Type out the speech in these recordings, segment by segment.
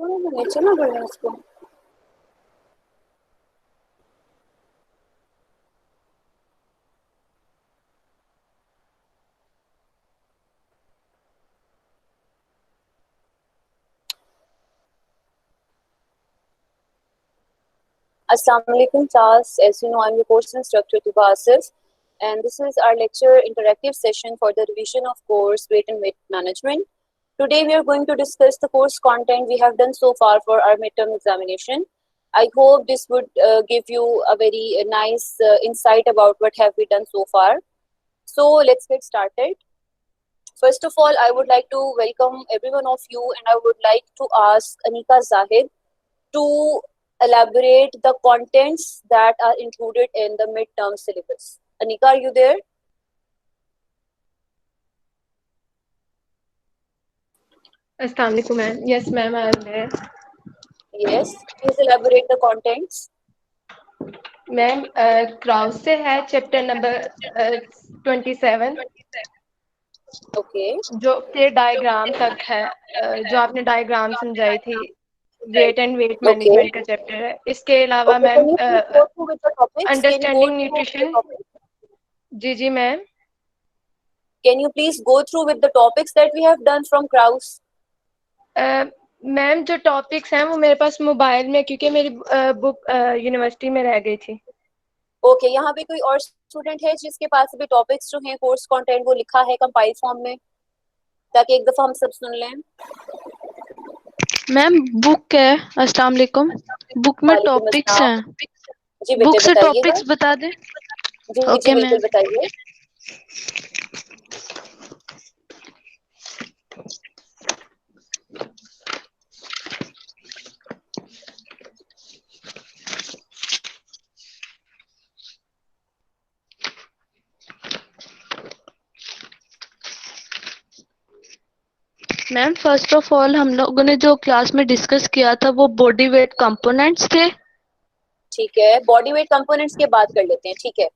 नीचे ना बढ़ना इसको। Assalamu alaikum class. As you know, I'm your course instructor Tuba Asif, and this is our lecture interactive session for the revision of course Weight and Weight Management. Today we are going to discuss the course content we have done so far for our midterm examination. I hope this would give you a very nice insight about what have we done so far. So let's get started. First of all, I would like to welcome every one of you, and I would like to ask Anika Zahid to elaborate the contents that are included in the midterm syllabus. Anika, are you there? Assalamu alaikum, ma'am. Yes, ma'am, I am there. Yes, please elaborate the contents. Ma'am crows से है chapter number 27 Okay. जो के diagram तक है, जो आपने diagram समझाई थी, wait and wait Okay. Management का चैप्टर है. इसके अलावा Okay, ma'am can you please go through with the topics? Can you go understanding through with the nutrition. topics? जी ma'am. Can you please go through with the topics that we have done from Kraus? Ma'am जो topics हैं वो मेरे पास mobile में, क्योंकि मेरी book university में रह गई थी. ओके, यहाँ पे कोई और स्टूडेंट है जिसके पास भी टॉपिक्स जो हैं कोर्स कंटेंट वो लिखा है कंपाइल फॉर्म में, ताकि एक दफा हम सब सुन लें. मैम बुक है. अस्सलाम वालेकुम. बुक में वालेकुम टॉपिक्स अस्सलाम. हैं. जी बेटे बुक से बताइएगा. टॉपिक्स बता दें. जी जी ओके बिल्कुल मैम. बताइए. मैम फर्स्ट ऑफ ऑल हम लोगों ने जो क्लास में डिस्कस किया था वो बॉडी वेट कंपोनेंट्स थे. ठीक है, बॉडी वेट कंपोनेंट्स की बात कर लेते हैं. ठीक है,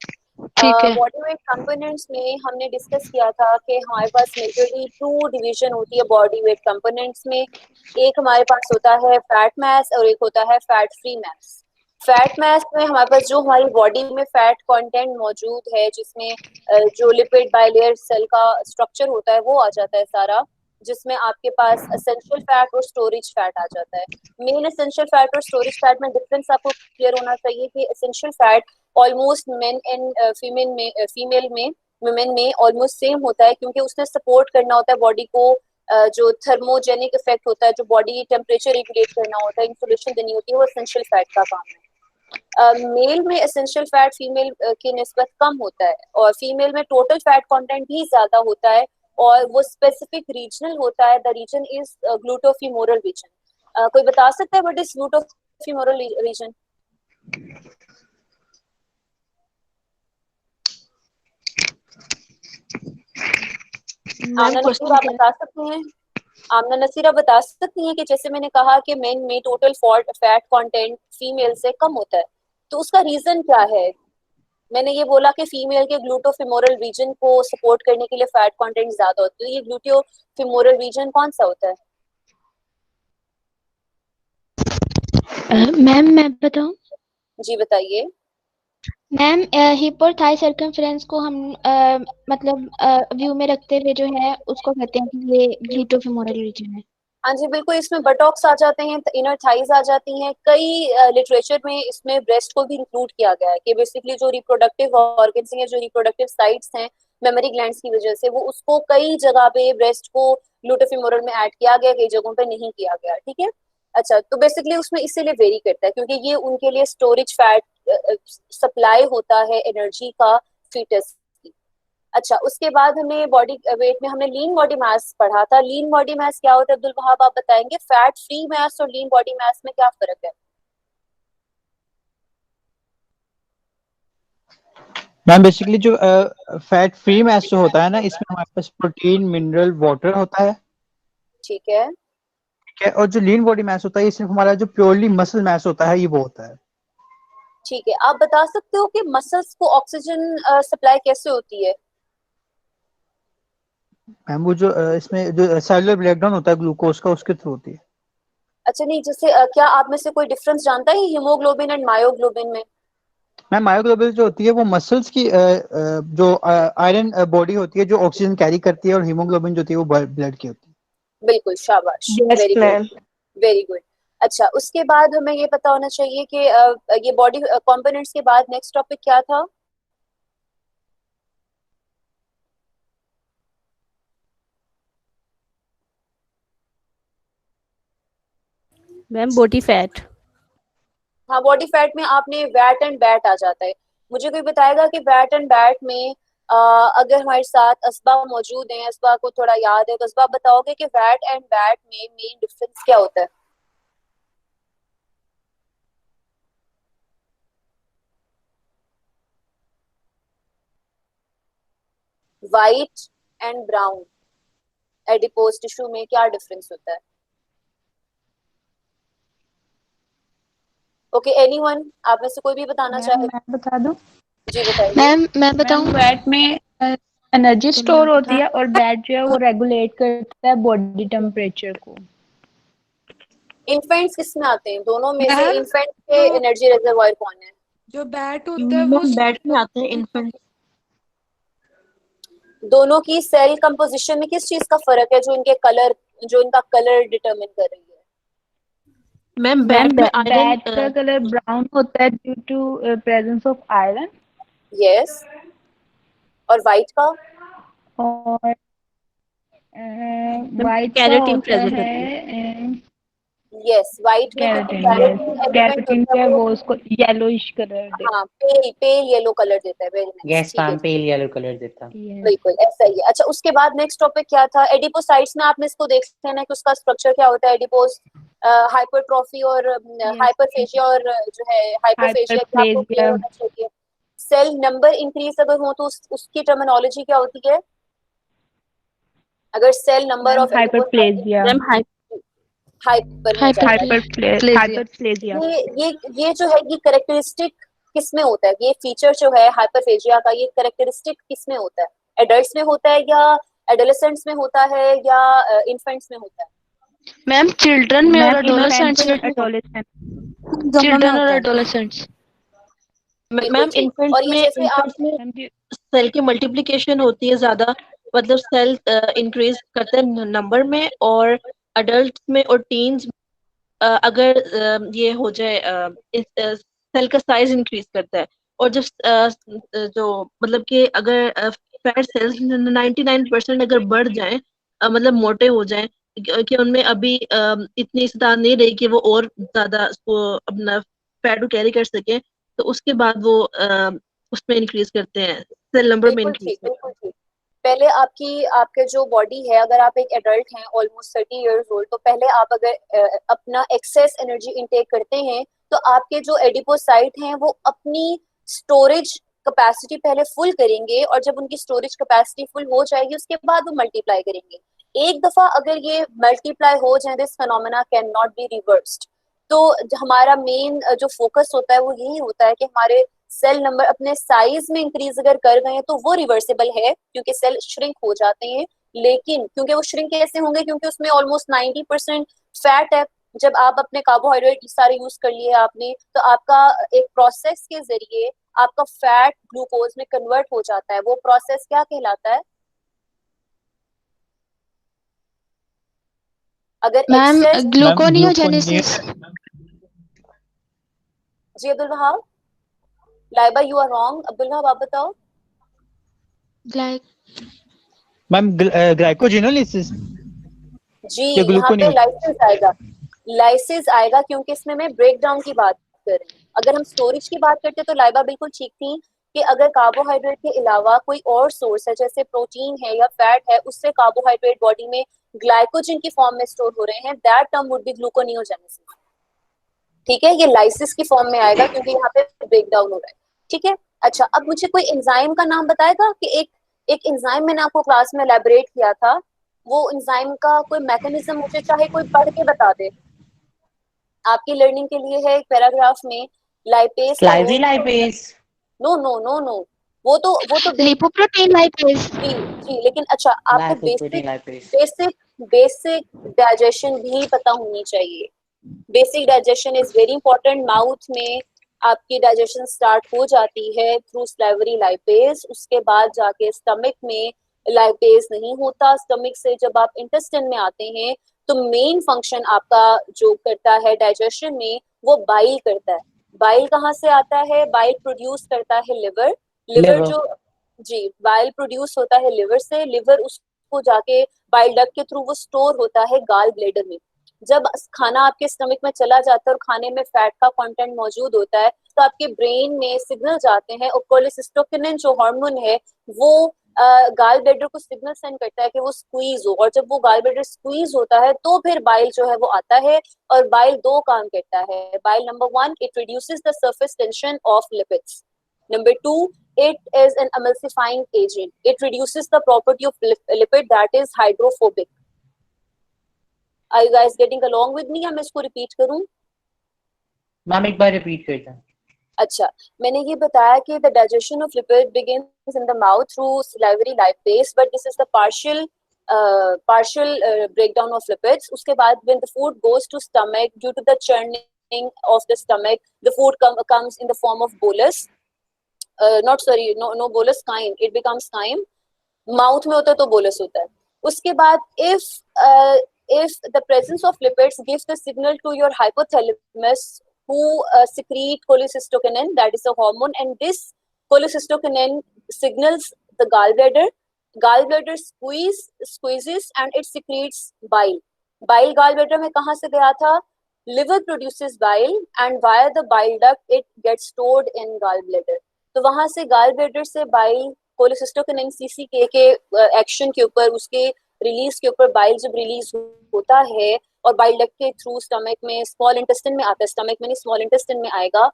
ठीक है. बॉडी वेट कंपोनेंट्स में हमने डिस्कस किया था कि हमारे पास मेजरली टू डिवीजन होती है बॉडी वेट कंपोनेंट्स में. एक हमारे पास होता है फैट मास और एक होता है फैट फ्री मास. फैट मास में हमारे पास जो हमारी बॉडी में फैट कंटेंट मौजूद है, जिसमें जो लिपिड बाइलेयर सेल का स्ट्रक्चर होता है वो आ जाता है सारा, जिसमें आपके पास एसेंशियल फैट और स्टोरेज फैट आ जाता है. मेन एसेंशियल फैट और स्टोरेज फैट में डिफरेंस आपको क्लियर होना चाहिए कि essential fat almost main and female में वुमेन में ऑलमोस्ट सेम होता है, क्योंकि उसने सपोर्ट करना होता है बॉडी को. जो थर्मोजेनिक इफेक्ट होता है, जो बॉडी टेम्परेचर रेगुलेट करना होता है, इंसुलेशन देनी होती है, वो एसेंशियल फैट का काम है. मेल में एसेंशियल फैट फीमेल की निस्बत कम होता है, और फीमेल में टोटल फैट कंटेंट भी ज्यादा होता है, और वो स्पेसिफिक रीजनल होता है. The region is gluteofemoral region. कोई बता सकता है what is gluteofemoral region? Amna Nasira बता सकती हैं? आमना नसीरा बता सकती हैं कि जैसे मैंने कहा कि मेन में टोटल फैट कंटेंट फीमेल से कम होता है, तो उसका रीजन क्या है? मैंने ये बोला कि फीमेल के ग्लूटोफिमोरल रीजन को सपोर्ट करने के लिए फैट कंटेंट ज्यादा होता है. तो ये ग्लूटोफिमोरल रीजन कौन सा होता है? मैम मैं बताऊं? जी बताइए. मैम हिप और थाई सर्कमफ्रेंस को हम मतलब व्यू में रखते हुए जो है उसको कहते हैं कि ये ग्लूटोफिमोरल रीजन है. हाँ जी बिल्कुल, इसमें बटॉक्स आ जाते हैं, इनर थाइज आ जाती हैं. कई लिटरेचर में इसमें ब्रेस्ट को भी इंक्लूड किया गया है कि बेसिकली जो रिप्रोडक्टिव ऑर्गन्स हैं, जो रिप्रोडक्टिव साइट्स हैं मेमोरी ग्लैंड्स की वजह से, वो उसको कई जगह पे ब्रेस्ट को ग्लूटोफिमोरल में ऐड किया गया, कई जगहों पे नहीं किया गया. ठीक है. अच्छा, तो बेसिकली उसमें इसीलिए वेरी करता है क्योंकि ये उनके लिए स्टोरेज फैट सप्लाई होता है एनर्जी का फीटस. अच्छा, उसके बाद हमें बॉडी वेट में हमने लीन बॉडी मास पढ़ा था. लीन बॉडी मास क्या होता है अब्दुल वहाब, आप बताएंगे? फैट फ्री मास और लीन बॉडी मास में क्या फर्क है? मैम बेसिकली जो फैट फ्री मास जो होता है ना, इसमें हमारे पास प्रोटीन, मिनरल, वाटर होता है. ठीक है. ठीक है. और जो लीन बॉडी मास होता है, ये सिर्फ हमारा जो प्योरली मसल मास होता है, ये वो होता है. ठीक है, आप बता सकते हो कि मसल्स को ऑक्सीजन सप्लाई कैसे होती है? मैम वो जो इसमें जो सेलुलर ब्रेकडाउन होता है ग्लूकोज का, उसके थ्रू होती है. अच्छा नहीं, जैसे क्या आप में से कोई डिफरेंस जानता है हीमोग्लोबिन एंड मायोग्लोबिन में? मैम मायोग्लोबिन जो होती है वो मसल्स की जो आयरन बॉडी होती है जो ऑक्सीजन कैरी करती है, और हीमोग्लोबिन जो होती है वो ब्लड की होती है। बिल्कुल, शाबाश, yes very good, ma'am. Very good. अच्छा, उसके बाद हमें ये पता होना चाहिए कि ये बॉडी कंपोनेंट्स के बाद नेक्स्ट टॉपिक क्या था? Ma'am body fat. हाँ, बॉडी फैट में आपने वैट एंड बैट आ जाता है। मुझे कोई बताएगा कि वैट एंड बैट में अगर हमारे साथ असबा मौजूद हैं, असबा को थोड़ा याद है तो असबा बताओगे कि वैट एंड बैट में मेन डिफरेंस क्या होता है? White and brown adipose tissue में क्या डिफरेंस होता है? ओके, एनीवन आप में से कोई भी बताना चाहे? मैं बता दूं। जी बताइए। मैम मैं बताऊं? फैट में एनर्जी स्टोर होती है और बैट जो है वो रेगुलेट करता है बॉडी टेम्परेचर को। इन्फेंट्स किस में आते हैं दोनों में से? मैम, इन्फेंट के एनर्जी रिजर्वायर कौन है? जो बैट होता है वो बैट में आते हैं इन्फेंट। दोनों की सेल कंपोजिशन में किस चीज का फर्क है जो इनका कलर डिटरमिन कर रही है? मैम मैम बैट में आयरन बैट का कलर ब्राउन होता है due to presence of iron. Yes. और वाइट का? और वाइट का कैरेटीन होता प्रेजेंट होती है। है यस, वाइट में क्योंकि कैरेटीन। कैरोटीन एलिमेंट कैरेटीन होता जो है है वो, वो उसको येलोइश कलर दे। हाँ, पेल पेल येलो कलर देता है। वेरी नाइस, यस ठीक है, मैम, पेल येलो कलर देता। बिल्कुल ऐसा ही है। अच्छा, उसके बाद नेक्स्ट टॉपिक क्या था? एडिपोसाइट्स में आपने इसको देख लेना कि उसका स्ट्रक्चर क्या होता है। एडिपोस हाइपरट्रॉफी और हाइपरफेजिया, और जो है हाइपोफेजिया की आपको क्लियर हाइपरप्लेजिया। होना चाहिए। सेल नंबर इंक्रीज अगर हो तो उसकी टर्मिनोलॉजी क्या होती है? अगर cell number of hyperplasia. Ma'am hyper में जाता है। हाइपरप्लेजिया। ये जो है ये करेक्टरिस्टिक किस में होता है? ये फीचर जो है हाइपरफेजिया का, ये करेक्टरिस्टिक किस में होता है? एडल्ट्स में होता है या एडोलेसेंट्स में होता है या इन्फेंट्स में होता है? मैम चिल्ड्रन में और मैम एडोलेसेंट्स में। एडोलेसेंट। चिल्ड्रन और एडोलेसेंट्स। मैम और ये जैसे आप इन्फेंट्स में सेल की मल्टीप्लिकेशन होती है ज्यादा, मतलब सेल इंक्रीज करते हैं नंबर में, और अडल्ट में और टीन्स अगर ये हो जाए सेल का साइज इंक्रीज करता है। और जब जो मतलब कि अगर फैट सेल्स 99% अगर बढ़ जाएं, मतलब मोटे हो जाएं, कि उनमें अभी इतनी इस्तेदाद नहीं रही कि वो और ज्यादा उसको अपना फैट को कैरी कर सके, तो उसके बाद वो उसमें इंक्रीज करते हैं, सेल नंबर में बिल्कुल इंक्रीज ठीक, करते बिल्कुल ठीक। पहले आपके जो बॉडी है, अगर आप एक एडल्ट हैं ऑलमोस्ट 30 इयर्स ओल्ड, तो पहले आप अगर अपना एक्सेस एनर्जी इनटेक करते हैं तो आपके जो एडिपोसाइट हैं वो अपनी स्टोरेज कैपेसिटी पहले फुल करेंगे, और जब उनकी स्टोरेज कैपेसिटी फुल हो जाएगी उसके बाद वो मल्टीप्लाई करेंगे। एक दफा अगर ये मल्टीप्लाई हो जाए, this phenomena can not be reversed. तो हमारा मेन जो फोकस होता है वो यही होता है कि हमारे सेल नंबर अपने साइज में इंक्रीज अगर कर गए तो वो रिवर्सिबल है, क्योंकि सेल श्रिंक हो जाते हैं। लेकिन क्योंकि वो श्रिंक कैसे होंगे? क्योंकि उसमें ऑलमोस्ट 90% फैट है। जब आप अपने कार्बोहाइड्रेट सारे यूज कर लिए आपने, तो आपका एक प्रोसेस के जरिए आपका फैट ग्लूकोज में कन्वर्ट हो जाता है। वो प्रोसेस क्या कहलाता है? अगर मैम एक्सेस ग्लूकोनियोजेनेसिस। जी Abdul Wahab, Laiba you are wrong. Abdul Wahab आप बताओ। मैम ग्लाइकोजिनोलिसिस जी, या यहाँ पे ग्लूकोनियो। लाइसिस आएगा, लाइसिस आएगा, क्योंकि इसमें मैं ब्रेक डाउन की बात कर रही हूँ। अगर हम स्टोरेज की बात करते तो लाइबा बिल्कुल ठीक थी कि अगर कार्बोहाइड्रेट के अलावा कोई और सोर्स है, जैसे प्रोटीन है या फैट है, उससे कार्बोहाइड्रेट बॉडी में ग्लाइकोजन की फॉर्म में स्टोर हो रहे हैं, that term would be gluconeogenesis. ठीक है, ये लाइसिस की फॉर्म में आएगा क्योंकि यहाँ पे ब्रेक डाउन हो रहा है। ठीक है। अच्छा, अब मुझे कोई एंजाइम का नाम बताएगा कि एक एंजाइम मैंने आपको क्लास में एलैबोरेट किया था, वो एंजाइम का कोई मैकेनिज्म मुझे चाहे कोई पढ़ के बता दे। आपकी लर्निंग के लिए है एक पैराग्राफ में, लाइपेज का रोल। Lipase. No no no no, वो तो लिपोप्रोटीन लाइपेज। जी जी, लेकिन अच्छा आपको लाइपोप्रोटीन लाइपेज। बेसिक डाइजेशन भी पता होनी चाहिए। Basic digestion is very important. Mouth में आपकी डाइजेशन स्टार्ट हो जाती है थ्रू सलाइवरी लाइपेज, उसके बाद जाके स्टमक में लाइपेज नहीं होता। स्टमक से जब आप इंटेस्टाइन में आते हैं तो मेन फंक्शन आपका जो करता है डाइजेशन में वो बाइल करता है। बाइल कहाँ से आता है? बाइल प्रोड्यूस करता है लिवर। लिवर जो जी बाइल प्रोड्यूस होता है लिवर से, लिवर उसको जाके बाइल डक्ट के थ्रू वो स्टोर होता है गाल ब्लेडर में। जब खाना आपके स्टमक में चला जाता है और खाने में फैट का कंटेंट मौजूद होता है तो आपके ब्रेन में सिग्नल जाते हैं और कोलेसिस्टोकिनिन जो हार्मोन है वो गाल ब्लेडर को सिग्नल सेंड करता है कि वो स्क्वीज हो, और जब वो गाल ब्लेडर स्क्वीज होता है तो फिर बाइल जो है वो आता है। और बाइल दो काम करता है। Bile number 1 it reduces the surface tension of lipids. Number 2, it is an emulsifying agent. It reduces the property of lipid that is hydrophobic. Are you guys getting along with me? या मैं इसको repeat करूं? Ma'am एक बार repeat कर दें। अच्छा, मैंने ये बताया कि the digestion of lipid begins in the mouth through salivary lipase, but this is the partial breakdown of lipids. उसके बाद when the food goes to stomach, due to the churning of the stomach, the food comes in the form of bolus. No bolus, chyme. It becomes chyme. Mouth में होता है तो bolus होता है। उसके बाद if the presence of lipids gives the signal to your hypothalamus who secrete cholecystokinin, that is a hormone, and this cholecystokinin signals the gallbladder. Gallbladder squeezes and it secretes bile. Bile gallbladder में कहाँ से गया था? Liver produces bile and via the bile duct it gets stored in gallbladder. तो वहां से gallbladder से bile cholecystokinin CCK के एक्शन के ऊपर, उसके रिलीज के ऊपर बाइल जब रिलीज होता है और बाइल डक्ट के थ्रू स्टमक में, स्मॉल इंटेस्टाइन में आता है, स्टमक में नहीं स्मॉल इंटेस्टाइन में आएगा,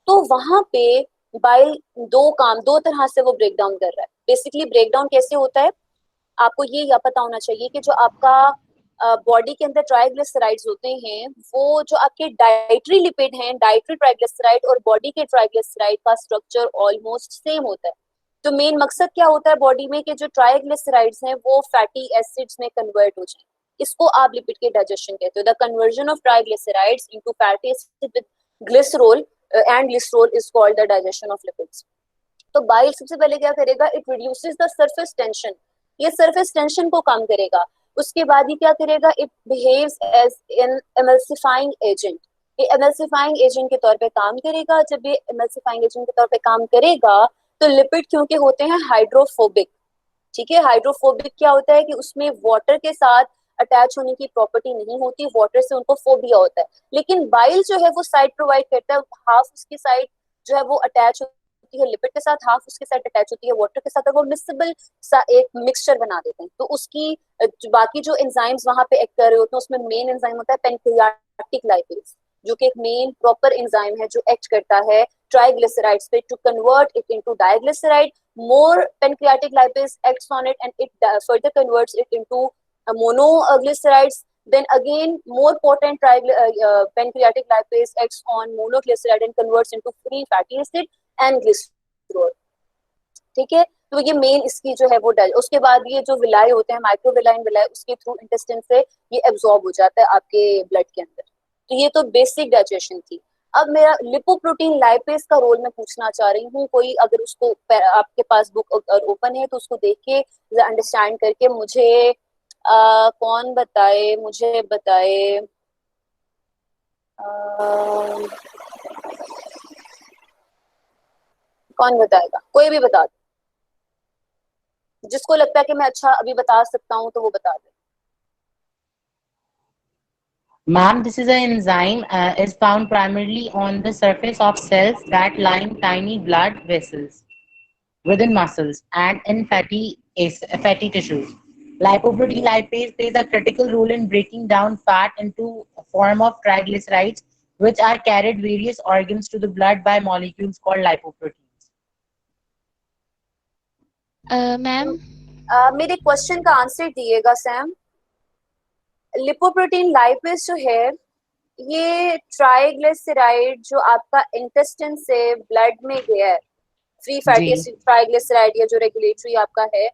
तो वहां पे बाइल दो तरह से वो ब्रेक डाउन कर रहा है। बेसिकली ब्रेक डाउन कैसे होता है आपको ये पता होना चाहिए कि जो आपका बॉडी के अंदर ट्राइग्लिसराइड्स होते हैं वो जो आपके डाइटरी लिपिड हैं, डाइटरी ट्राइग्लिसराइड और बॉडी के ट्राइग्लिसराइड का स्ट्रक्चर ऑलमोस्ट सेम होता है। तो मेन मकसद क्या होता है बॉडी में कि जो ट्राइग्लिसराइड्स हैं वो फैटी एसिड्स में कन्वर्ट हो जाए। इसको आप लिपिड के डाइजेशन कहते हो। The conversion of triglycerides into fatty acid with glycerol and glycerol is called the digestion of lipids. तो बाइल सबसे पहले क्या करेगा? It reduces the surface tension. ये सरफेस टेंशन को कम करेगा। उसके बाद ये क्या करेगा? It behaves as an emulsifying agent. ये एमल्सिफाइंग एजेंट के तौर पे काम करेगा। जब ये एमल्सिफाइंग एजेंट के तौर पे काम करेगा तो लिपिड क्योंकि होते हैं हाइड्रोफोबिक, ठीक है, हाइड्रोफोबिक क्या होता है कि उसमें वाटर के साथ अटैच होने की प्रॉपर्टी नहीं होती, वाटर से उनको फोबिया होता है। लेकिन बाइल जो है वो साइड प्रोवाइड करता है, हाफ उसकी साइड जो है वो अटैच होती है लिपिड के साथ, हाफ उसके साथ अटैच होती है वाटर के साथ, और वो मिक्सेबल सा एक मिक्सचर बना देते हैं। तो उसकी बाकी जो एंजाइम्स वहां पे एक्ट कर रहे होते हैं उसमें मेन एंजाइम होता है पेनक्रियाटिक लाइपेज, जो कि एक मेन प्रॉपर एंजाइम है जो एक्ट करता है triglycerides पे to convert it into diglyceride. More pancreatic lipase acts on it and it further converts it into monoglycerides. Then again more potent pancreatic lipase acts on monoglyceride and converts into free fatty acid and glycerol. ठीक है, तो ये main इसकी जो है वो उसके बाद ये जो विलाई होते हैं माइक्रोविलाइन विलाई, उसके थ्रू इंटेस्टाइन से ये एब्जॉर्ब हो जाता है आपके ब्लड के अंदर। तो ये तो बेसिक डाइजेशन थी। अब मेरा लिपोप्रोटीन लाइपेज का रोल मैं पूछना चाह रही हूँ। कोई अगर उसको आपके पास बुक ओपन है तो उसको देख के अंडरस्टैंड करके मुझे कौन बताए, मुझे बताए कौन बताएगा? कोई भी बता दे जिसको लगता है कि मैं अच्छा अभी बता सकता हूँ तो वो बता दे। Ma'am, this is an enzyme is found primarily on the surface of cells that line tiny blood vessels within muscles and in fatty tissues. Lipoprotein lipase plays a critical role in breaking down fat into a form of triglycerides, which are carried various organs to the blood by molecules called lipoproteins. Ma'am मेरे question का answer दिएगा Sam. Lipoprotein lipase जो है ये triglyceride जो आपका intestine से blood में गया है, फ्री फैटी एसिड ट्राइग्लिसराइड या जो रेगुलेटरी आपका है,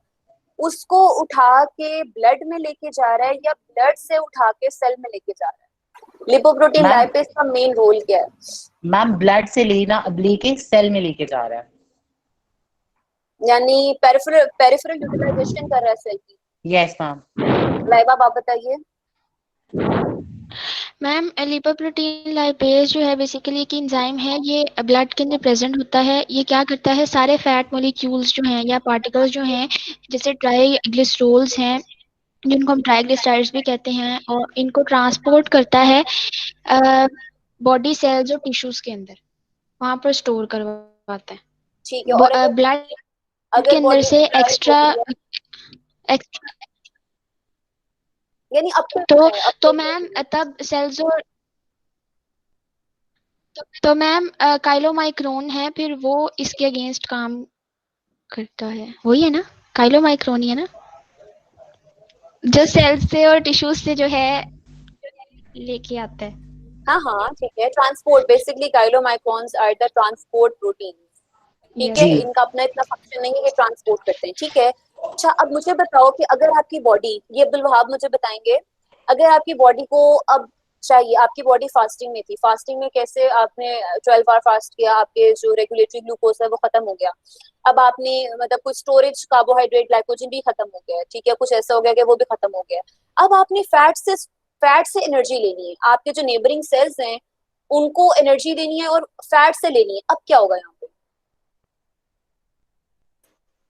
उसको उठा के ब्लड में लेके जा रहा है या ब्लड से उठा के सेल में लेके जा रहा है? लिपोप्रोटीन मैम लाइपेज का मेन रोल क्या है? मैम ब्लड से लेके सेल में लेके जा रहा है। यानी पेरिफेरल यूटिलाइजेशन कर रहा है सेल की। Yes ma'am. लाइबा आप बताइए। मैम लिपोप्रोटीन लाइपेज जो है बेसिकली एक एंजाइम है, ये ब्लड के अंदर प्रेजेंट होता है। ये क्या करता है, सारे फैट मॉलिक्यूल्स जो हैं या पार्टिकल्स जो हैं, जैसे ट्राइग्लिसरोल्स हैं जिनको हम ट्राइग्लिसराइड्स भी कहते हैं, और इनको ट्रांसपोर्ट करता है बॉडी सेल्स और टिश्यूज के अंदर, वहां पर स्टोर करवाता है। ठीक है, और ब्लड के अगर अंदर बॉडी से ड्राई एक्स्ट्रा हो गई है, यानी अब तक तो है, अब तो तक मैम तब सेल्स और तो मैम काइलोमाइक्रोन है, फिर वो इसके अगेंस्ट काम करता है। वही है ना, काइलोमाइक्रोन ही है ना, जो सेल्स से और टिश्यूज से जो है लेके आता है। हाँ हाँ ठीक है। Transport, basically chylomicrons are the transport protein. ठीक है, जी। इनका अपना इतना फंक्शन नहीं है कि ट्रांसपोर्ट करते हैं। ठीक है, अच्छा अब मुझे बताओ कि अगर आपकी बॉडी, ये अब्दुल वहाब मुझे बताएंगे, अगर आपकी बॉडी को अब चाहिए, आपकी बॉडी फास्टिंग में थी, फास्टिंग में कैसे आपने 12 आवर फास्ट किया, आपके जो रेगुलेटरी ग्लूकोज है वो खत्म हो गया, अब आपने मतलब कुछ स्टोरेज कार्बोहाइड्रेट ग्लाइकोजन भी खत्म हो गया है, ठीक है, कुछ ऐसा हो गया कि वो भी खत्म हो गया, अब आपने फैट से एनर्जी लेनी है, आपके जो नेबरिंग सेल्स हैं उनको एनर्जी देनी है और फैट से लेनी है, अब क्या होगा यहाँ पे?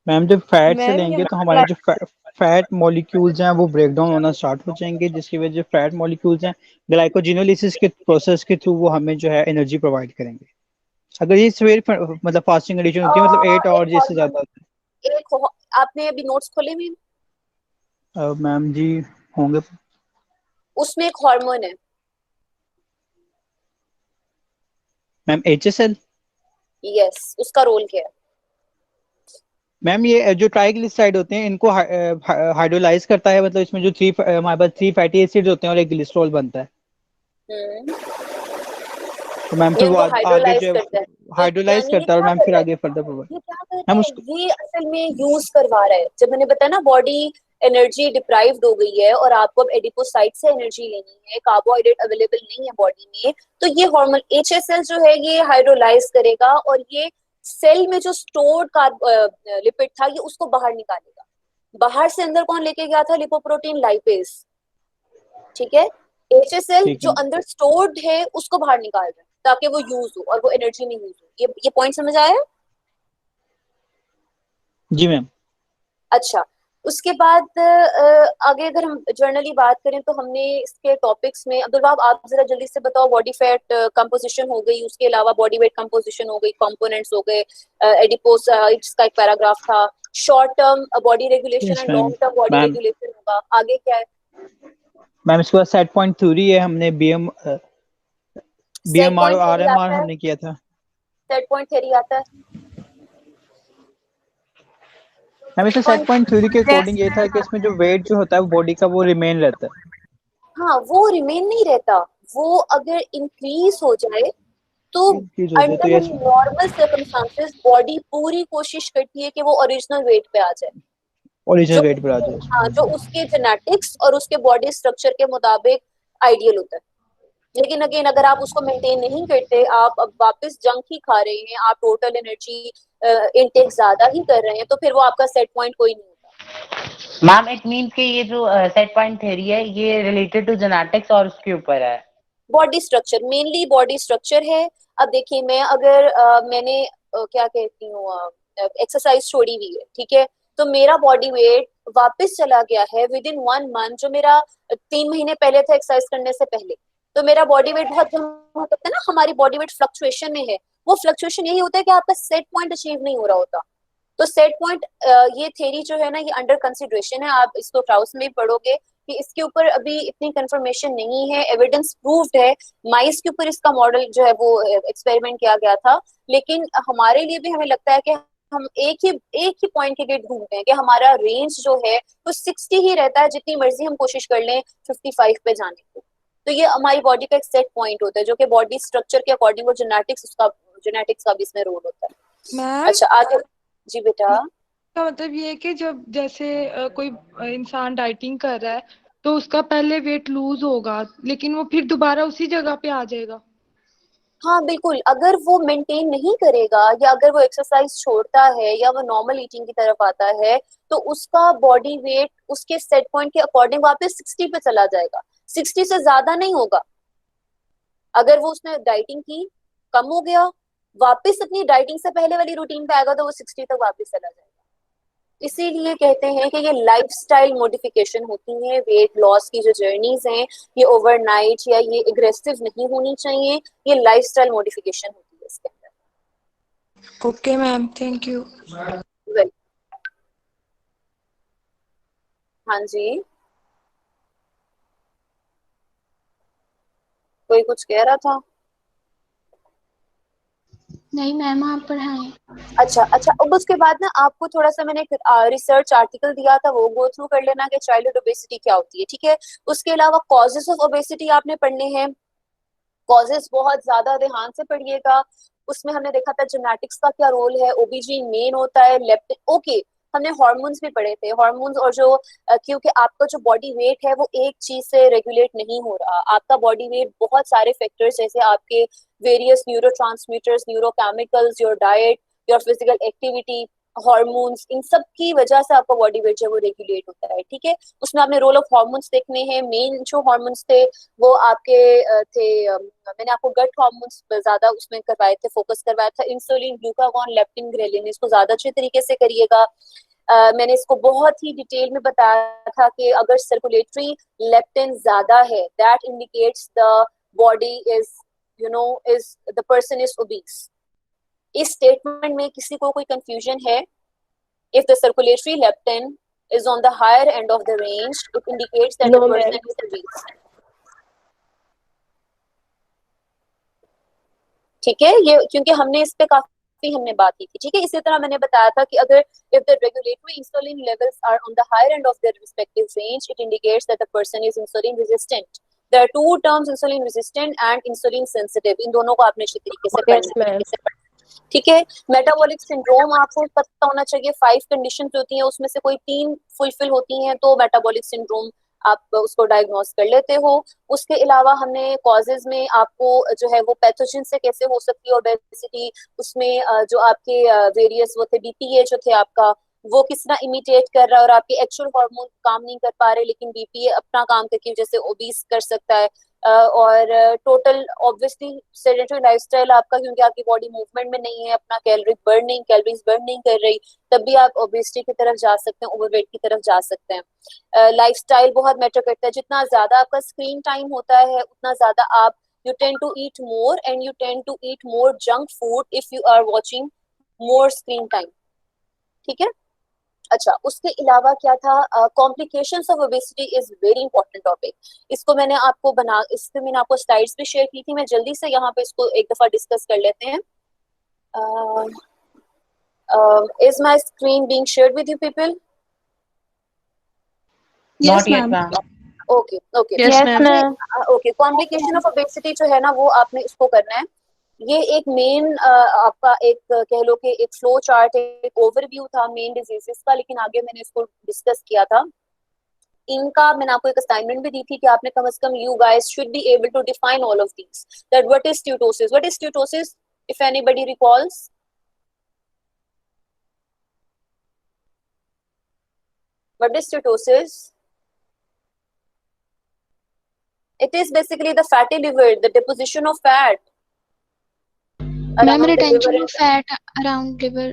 मैम जब फैट से मैम लेंगे तो यहाँ हमारे जो फैट मॉलिक्यूल्स हैं वो ब्रेक डाउन होना स्टार्ट हो जाएंगे, जिसकी वजह से फैट मॉलिक्यूल्स हैं ग्लाइकोजिनोलिसिस के प्रोसेस के थ्रू वो हमें जो है एनर्जी प्रोवाइड करेंगे। अगर ये सवेर मतलब फास्टिंग कंडीशन होती है, मतलब 8 एक आवर से हार्मोन, ज्यादा होता आपने अभी नोट्स खोले में, है। मैम जी होंगे। उसमें एक हार्मोन है। Ma'am HSL। यस, उसका रोल क्या है? मैम ये जो ट्राइग्लिसराइड होते हैं इनको हाइड्रोलाइज करता है, मतलब इसमें जो हमारे पास 3 फैटी एसिड्स होते हैं और एक ग्लिसरॉल बनता है। हम्म, तो मैम ये फिर वो उनको आगे हाइड्रोलाइज जो करता है। है तो हाइड्रोलाइज यानी ये करता है और क्या मैम कर फिर रहा है, आगे फर्दर प्रोवाइड। ये क्या कर मैम रहा उसको है, ये असल में यूज करवा रहा है। जब मैंने बताया ना बॉडी एनर्जी डिप्राइव्ड हो गई है और आपको अब एडिपोसाइट से एनर्जी लेनी है, कार्बोहाइड्रेट अवेलेबल नहीं है बॉडी में, तो ये हार्मोन HSL जो है ये हाइड्रोलाइज करेगा और ये सेल में जो स्टोर्ड लिपिड था ये उसको बाहर निकालेगा। बाहर से अंदर कौन लेके गया था? Lipoprotein lipase. ठीक है, HSL ठीक जो है। अंदर स्टोर्ड है उसको बाहर निकाल रहा है ताकि वो यूज हो और वो एनर्जी में यूज हो। ये पॉइंट समझ आया? जी मैम। अच्छा, उसके बाद आगे अगर हम जर्नली बात करें तो हमने इसके टॉपिक्स में, अब्दुल वहाब आप जरा जल्दी से बताओ, बॉडी फैट कंपोजिशन हो गई, उसके अलावा बॉडी वेट कंपोजिशन हो गई, कंपोनेंट्स हो गए, एडिपोसाइट्स का एक पैराग्राफ था, short term body regulation yes and ma'am. Long term body ma'am regulation होगा। आगे क्या है? मैम इसके बाद सेट पॉइंट थ्योरी है, हमने सेट BMR पॉइंट और थ्योरी RMR आता है, हमने किया था। सेट पॉइंट थ्योरी आता है। मैम इसमें सेट पॉइंट थ्योरी के अकॉर्डिंग ये था कि इसमें जो वेट जो होता है वो बॉडी का वो रिमेन रहता है। हाँ, वो रिमेन नहीं रहता, वो अगर इंक्रीज हो जाए तो चीज हो जाए तो under yes ma'am. Normal circumstances body पूरी कोशिश करती है कि वो ओरिजिनल वेट पे आ जाए, ओरिजिनल जो वेट पर आ जाए। हाँ जो उसके जेनेटिक्स और उसके बॉडी स्ट्रक्चर के मुताबिक आइडियल होता है। लेकिन अगेन अगर आप उसको मेंटेन नहीं करते, आप अब वापस जंक ही खा रहे हैं, आप टोटल एनर्जी इनटेक ज्यादा ही कर रहे हैं, तो फिर वो आपका सेट पॉइंट कोई नहीं होता। मैम इट मीन्स कि ये जो सेट पॉइंट थ्योरी है ये रिलेटेड टू जेनेटिक्स और उसके ऊपर है। Body structure, mainly body structure है। अब देखिए मैं अगर मैंने क्या कहती हूँ एक्सरसाइज छोड़ी हुई है, ठीक है, तो मेरा बॉडी वेट वापस चला गया है विद इन 1 मंथ, जो मेरा 3 महीने पहले था एक्सरसाइज करने से पहले। तो मेरा बॉडी वेट बहुत, जो हम कहते हैं ना हमारी बॉडी वेट फ्लक्चुएशन में है, वो फ्लक्चुएशन यही होता है कि आपका सेट पॉइंट अचीव नहीं हो रहा होता। तो सेट पॉइंट, ये थ्योरी जो है ना ये अंडर कंसिडरेशन है, आप इसको ट्राउस में भी पढ़ोगे कि इसके ऊपर अभी इतनी कंफर्मेशन नहीं है, एविडेंस प्रूव्ड है, माइस के ऊपर इसका मॉडल जो है वो एक्सपेरिमेंट किया गया था, लेकिन हमारे लिए भी हमें लगता है कि हम एक ही पॉइंट के गेट घूमते हैं कि हमारा रेंज जो है वो 60 ही रहता है, जितनी मर्जी हम कोशिश कर लें 55 पे जाने को। तो ये हमारी बॉडी का एक सेट पॉइंट होता है जो कि बॉडी स्ट्रक्चर के अकॉर्डिंग, और जेनेटिक्स का भी इसमें रोल होता है। मैम अच्छा आगे, जी बेटा। का मतलब ये है कि जब जैसे कोई इंसान डाइटिंग कर रहा है तो उसका पहले वेट लूज होगा, लेकिन वो फिर दोबारा उसी जगह पे आ जाएगा। हाँ बिल्कुल, अगर वो मेंटेन नहीं करेगा या अगर वो एक्सरसाइज छोड़ता है या वो नॉर्मल ईटिंग की तरफ आता है तो उसका बॉडी वेट उसके सेट पॉइंट के अकॉर्डिंग वापस 60 पे चला जाएगा, 60 से ज्यादा नहीं होगा। अगर वो उसने डाइटिंग की, कम हो गया, वापस अपनी डाइटिंग से पहले वाली रूटीन पे आएगा तो वो 60 तक वापस चला जाएगा। इसीलिए कहते हैं कि ये लाइफस्टाइल मॉडिफिकेशन होती है, वेट लॉस की जो जर्नीज हैं ये ओवरनाइट या ये एग्रेसिव नहीं होनी चाहिए, ये लाइफस्टाइल मॉडिफिकेशन होती है इसके अंदर। Okay ma'am, thank you. Well, हाँ जी, कोई कुछ कह रहा था? नहीं मैम, आप पढ़ाएं। अच्छा अच्छा, अब उसके बाद ना आपको थोड़ा सा मैंने एक रिसर्च आर्टिकल दिया था, वो गो थ्रू कर लेना कि चाइल्डहुड ओबेसिटी क्या होती है, ठीक है। उसके अलावा कॉजेस ऑफ ओबेसिटी आपने पढ़ने हैं, कॉजेस बहुत ज्यादा ध्यान से पढ़िएगा। उसमें हमने देखा था जेनेटिक्स का क्या रोल है, ओबीजी मेन होता है, लेप्टिन, ओके। हमने हार्मोन्स भी पढ़े थे, हार्मोन्स और जो क्योंकि आपका जो बॉडी वेट है वो एक चीज से रेगुलेट नहीं हो रहा, आपका बॉडी वेट बहुत सारे फैक्टर्स जैसे आपके various neurotransmitters, neurochemicals, your diet, your physical activity, hormones, इन सब की वजह से आपका बॉडी वेट जो है वो रेगुलेट होता है, ठीक है। उसमें आपने रोल ऑफ हार्मोन्स देखने हैं। मेन जो हार्मोन्स थे वो आपके थे, मैंने आपको गट हार्मोन्स ज्यादा उसमें करवाए थे, फोकस करवाया था, इंसुलिन, ग्लूकागॉन, लेप्टिन, ग्रेलिन, इसको ज्यादा अच्छे तरीके से करिएगा। मैंने इसको बहुत ही डिटेल में बताया था कि अगर सर्कुलेटरी लेप्टिन ज्यादा है that indicates the body is is the person is obese. इस स्टेटमेंट में किसी को कोई कंफ्यूजन है? If the circulatory leptin is on the higher end of the range, it indicates that No, the person ma'am. is obese. ठीक है, ये क्योंकि हमने इस पे काफी हमने बात की थी, ठीक है। इसी तरह मैंने बताया था कि अगर if the regulatory insulin levels are on the higher end of their respective range, it indicates that the person is insulin resistant. There are two terms, insulin resistant and insulin sensitive. इन दोनों को आपने अच्छी तरीके से Yes, पढ़ना ma'am. है, ठीक है। मेटाबॉलिक सिंड्रोम आपको पता होना चाहिए, 5 कंडीशन होती हैं उसमें से कोई 3 फुलफिल होती हैं तो मेटाबॉलिक सिंड्रोम आप उसको डायग्नोस कर लेते हो। उसके अलावा हमने कॉजेज में आपको जो है वो पैथोजन से कैसे हो सकती है ओबेसिटी, उसमें जो आपके वेरियस वो थे बीपीए जो थे आपका, वो किस तरह इमिटेट कर रहा है और आपके एक्चुअल हार्मोन काम नहीं कर पा रहे लेकिन बीपीए अपना काम करके जैसे ओबीस कर सकता है। और टोटल ऑब्वियसली सेडेंटरी लाइफस्टाइल आपका, क्योंकि आपकी बॉडी मूवमेंट में नहीं है, अपना कैलोरीज बर्न नहीं कर रही, तब भी आप ओबेसिटी की तरफ जा सकते हैं, ओवरवेट की तरफ जा सकते हैं। लाइफस्टाइल बहुत मैटर करता है, जितना ज्यादा आपका स्क्रीन टाइम होता है उतना ज्यादा आप you tend to eat more and you tend to eat more junk food if you are watching more screen time, ठीक है। अच्छा, उसके अलावा क्या था, complications of obesity is very important topic. इसको मैंने आपको स्लाइड्स भी शेयर की थी, मैं जल्दी से यहाँ पे इसको एक दफा डिस्कस कर लेते हैं। Is my screen being shared with you people? Not yet, ma'am. Okay okay, Yes, ma'am. Okay. Complication of obesity जो है ना वो आपने इसको करना है। ये एक मेन आपका एक कह लो कि एक फ्लो चार्ट, एक ओवरव्यू था मेन डिजीजेस का, लेकिन आगे मैंने इसको डिस्कस किया था। इनका मैंने आपको एक असाइनमेंट भी दी थी कि आपने कम से कम you guys should be able to define all of these, that what is steatosis, if anybody recalls. What is steatosis? It is basically the fatty liver, the deposition of fat ma'am, around the retention liver. Of fat around liver.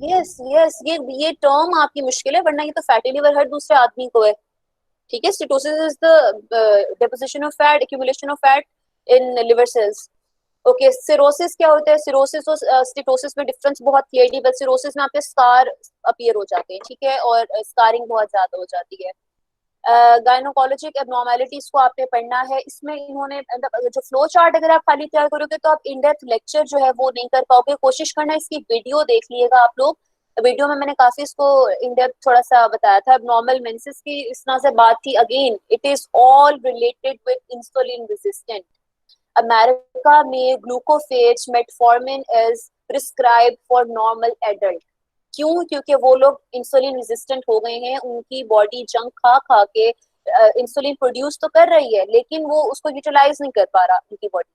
Yes yes, ये term आपकी मुश्किल है, वरना ये तो fatty liver हर दूसरे आदमी को है, ठीक है। Steatosis is the deposition of fat, accumulation of fat in liver cells. Okay, cirrhosis क्या होता है? सिरोसिस और स्टीटोसिस में डिफरेंस बहुत क्लियरली, बट सिरोसिस में आपके स्कार अपीयर हो जाते हैं, ठीक है, और स्कारिंग बहुत ज्यादा हो जाती है। गायनोकोलॉजिक एबनॉर्मैलिटीज को आपने पढ़ना है। इसमें इन्होंने जो फ्लो चार्ट अगर आप खाली तैयार करोगे तो आप इन डेप्थ लेक्चर जो है वो नहीं कर पाओगे। कोशिश करना इसकी वीडियो देख लिएगा आप लोग, वीडियो में मैंने काफी इसको इन डेप्थ थोड़ा सा बताया था। एबनॉर्मल मेंसेस की इस तरह से बात थी, again it is all related with insulin resistant. America में Glucophage metformin is prescribe for normal adult. क्यों? क्योंकि वो लोग इंसुलिन रेजिस्टेंट हो गए हैं, उनकी बॉडी जंक खा खा के इंसुलिन प्रोड्यूस तो कर रही है लेकिन वो उसको यूटिलाइज नहीं कर पा रहा उनकी बॉडी।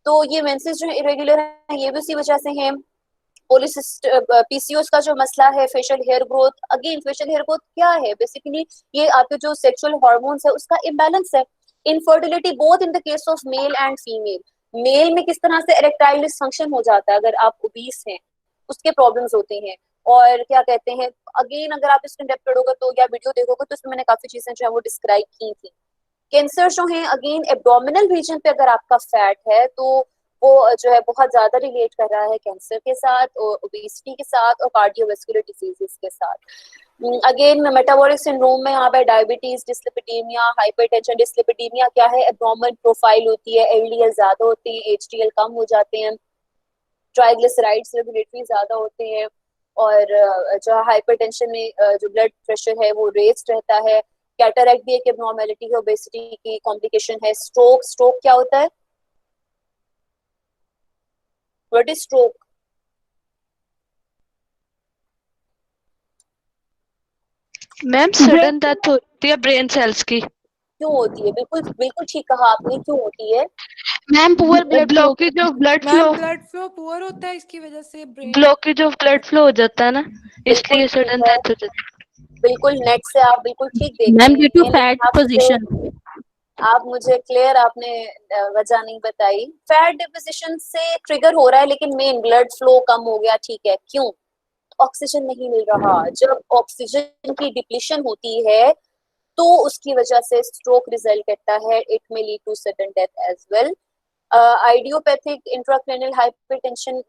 तो ये मेंसेस जो इरेगुलर है ये भी उसी वजह से है। पीसीओएस का जो मसला है, facial hair growth, again facial hair growth क्या है, बेसिकली ये आपके जो सेक्सुअल हार्मोन्स है उसका इम्बैलेंस है। Infertility both in the case of male and female. Male में किस तरह से इरेक्टाइल डिसफंक्शन हो जाता है अगर आप ओबीस हैं, उसके प्रॉब्लम्स होते हैं। और क्या कहते हैं, अगेन अगर आप इसको डेप्थ पढ़ोगे तो या वीडियो देखोगे तो इसमें मैंने काफी चीजें जो है वो डिस्क्राइब की थी। कैंसर जो है अगेन एब्डोमिनल रीजन पे अगर आपका फैट है तो वो जो है बहुत ज्यादा रिलेट कर रहा है कैंसर के साथ और ओबेसिटी के साथ और कार्डियोवास्कुलर डिजीजेस के साथ। अगेन मेटाबॉलिक सिंड्रोम में यहाँ पे डायबिटीज, डिस्लिपिडीमिया, हाइपरटेंशन। डिस्लिपिडीमिया क्या है, एब्नॉर्मल प्रोफाइल होती है, एलडीएल ज्यादा होते हैं, एचडीएल कम हो जाते हैं, ट्राइग्लिसराइड्स रेगुलेटरी ज्यादा होते हैं और जो हाइपरटेंशन में जो ब्लड प्रेशर है वो रेस्ड रहता है। कैटरैक्ट भी एक एब्नॉर्मेलिटी है, ओबेसिटी की कॉम्प्लिकेशन है। स्ट्रोक, स्ट्रोक क्या होता है, what is stroke? Ma'am sudden death होती है ब्रेन सेल्स की। क्यों होती है? बिल्कुल बिल्कुल ठीक कहा आपने, क्यों होती है? Ma'am poor blood flow, blockage of blood flow, ma'am blood flow poor होता है इसकी वजह से brain. Blockage of blood flow हो जाता है ना, बिल्कुल इसलिए ठीक सडन है, डेथ हो जाती है। बिल्कुल नेट से आप बिल्कुल ठीक देख मैम रही ड्यू टू हैं, फैट लेकिन पोजीशन। आप मुझे क्लियर आपने वजह नहीं बताई। फैट डिपोजिशन से ट्रिगर हो रहा है लेकिन मेन ब्लड फ्लो कम हो गया, ठीक है, क्यों? ऑक्सीजन नहीं मिल रहा। जब ऑक्सीजन की डिप्लीशन होती है तो उसकी वजह से स्ट्रोक रिजल्ट करता है। It may lead to sudden death as well. Idiopathic intracranial hypertension,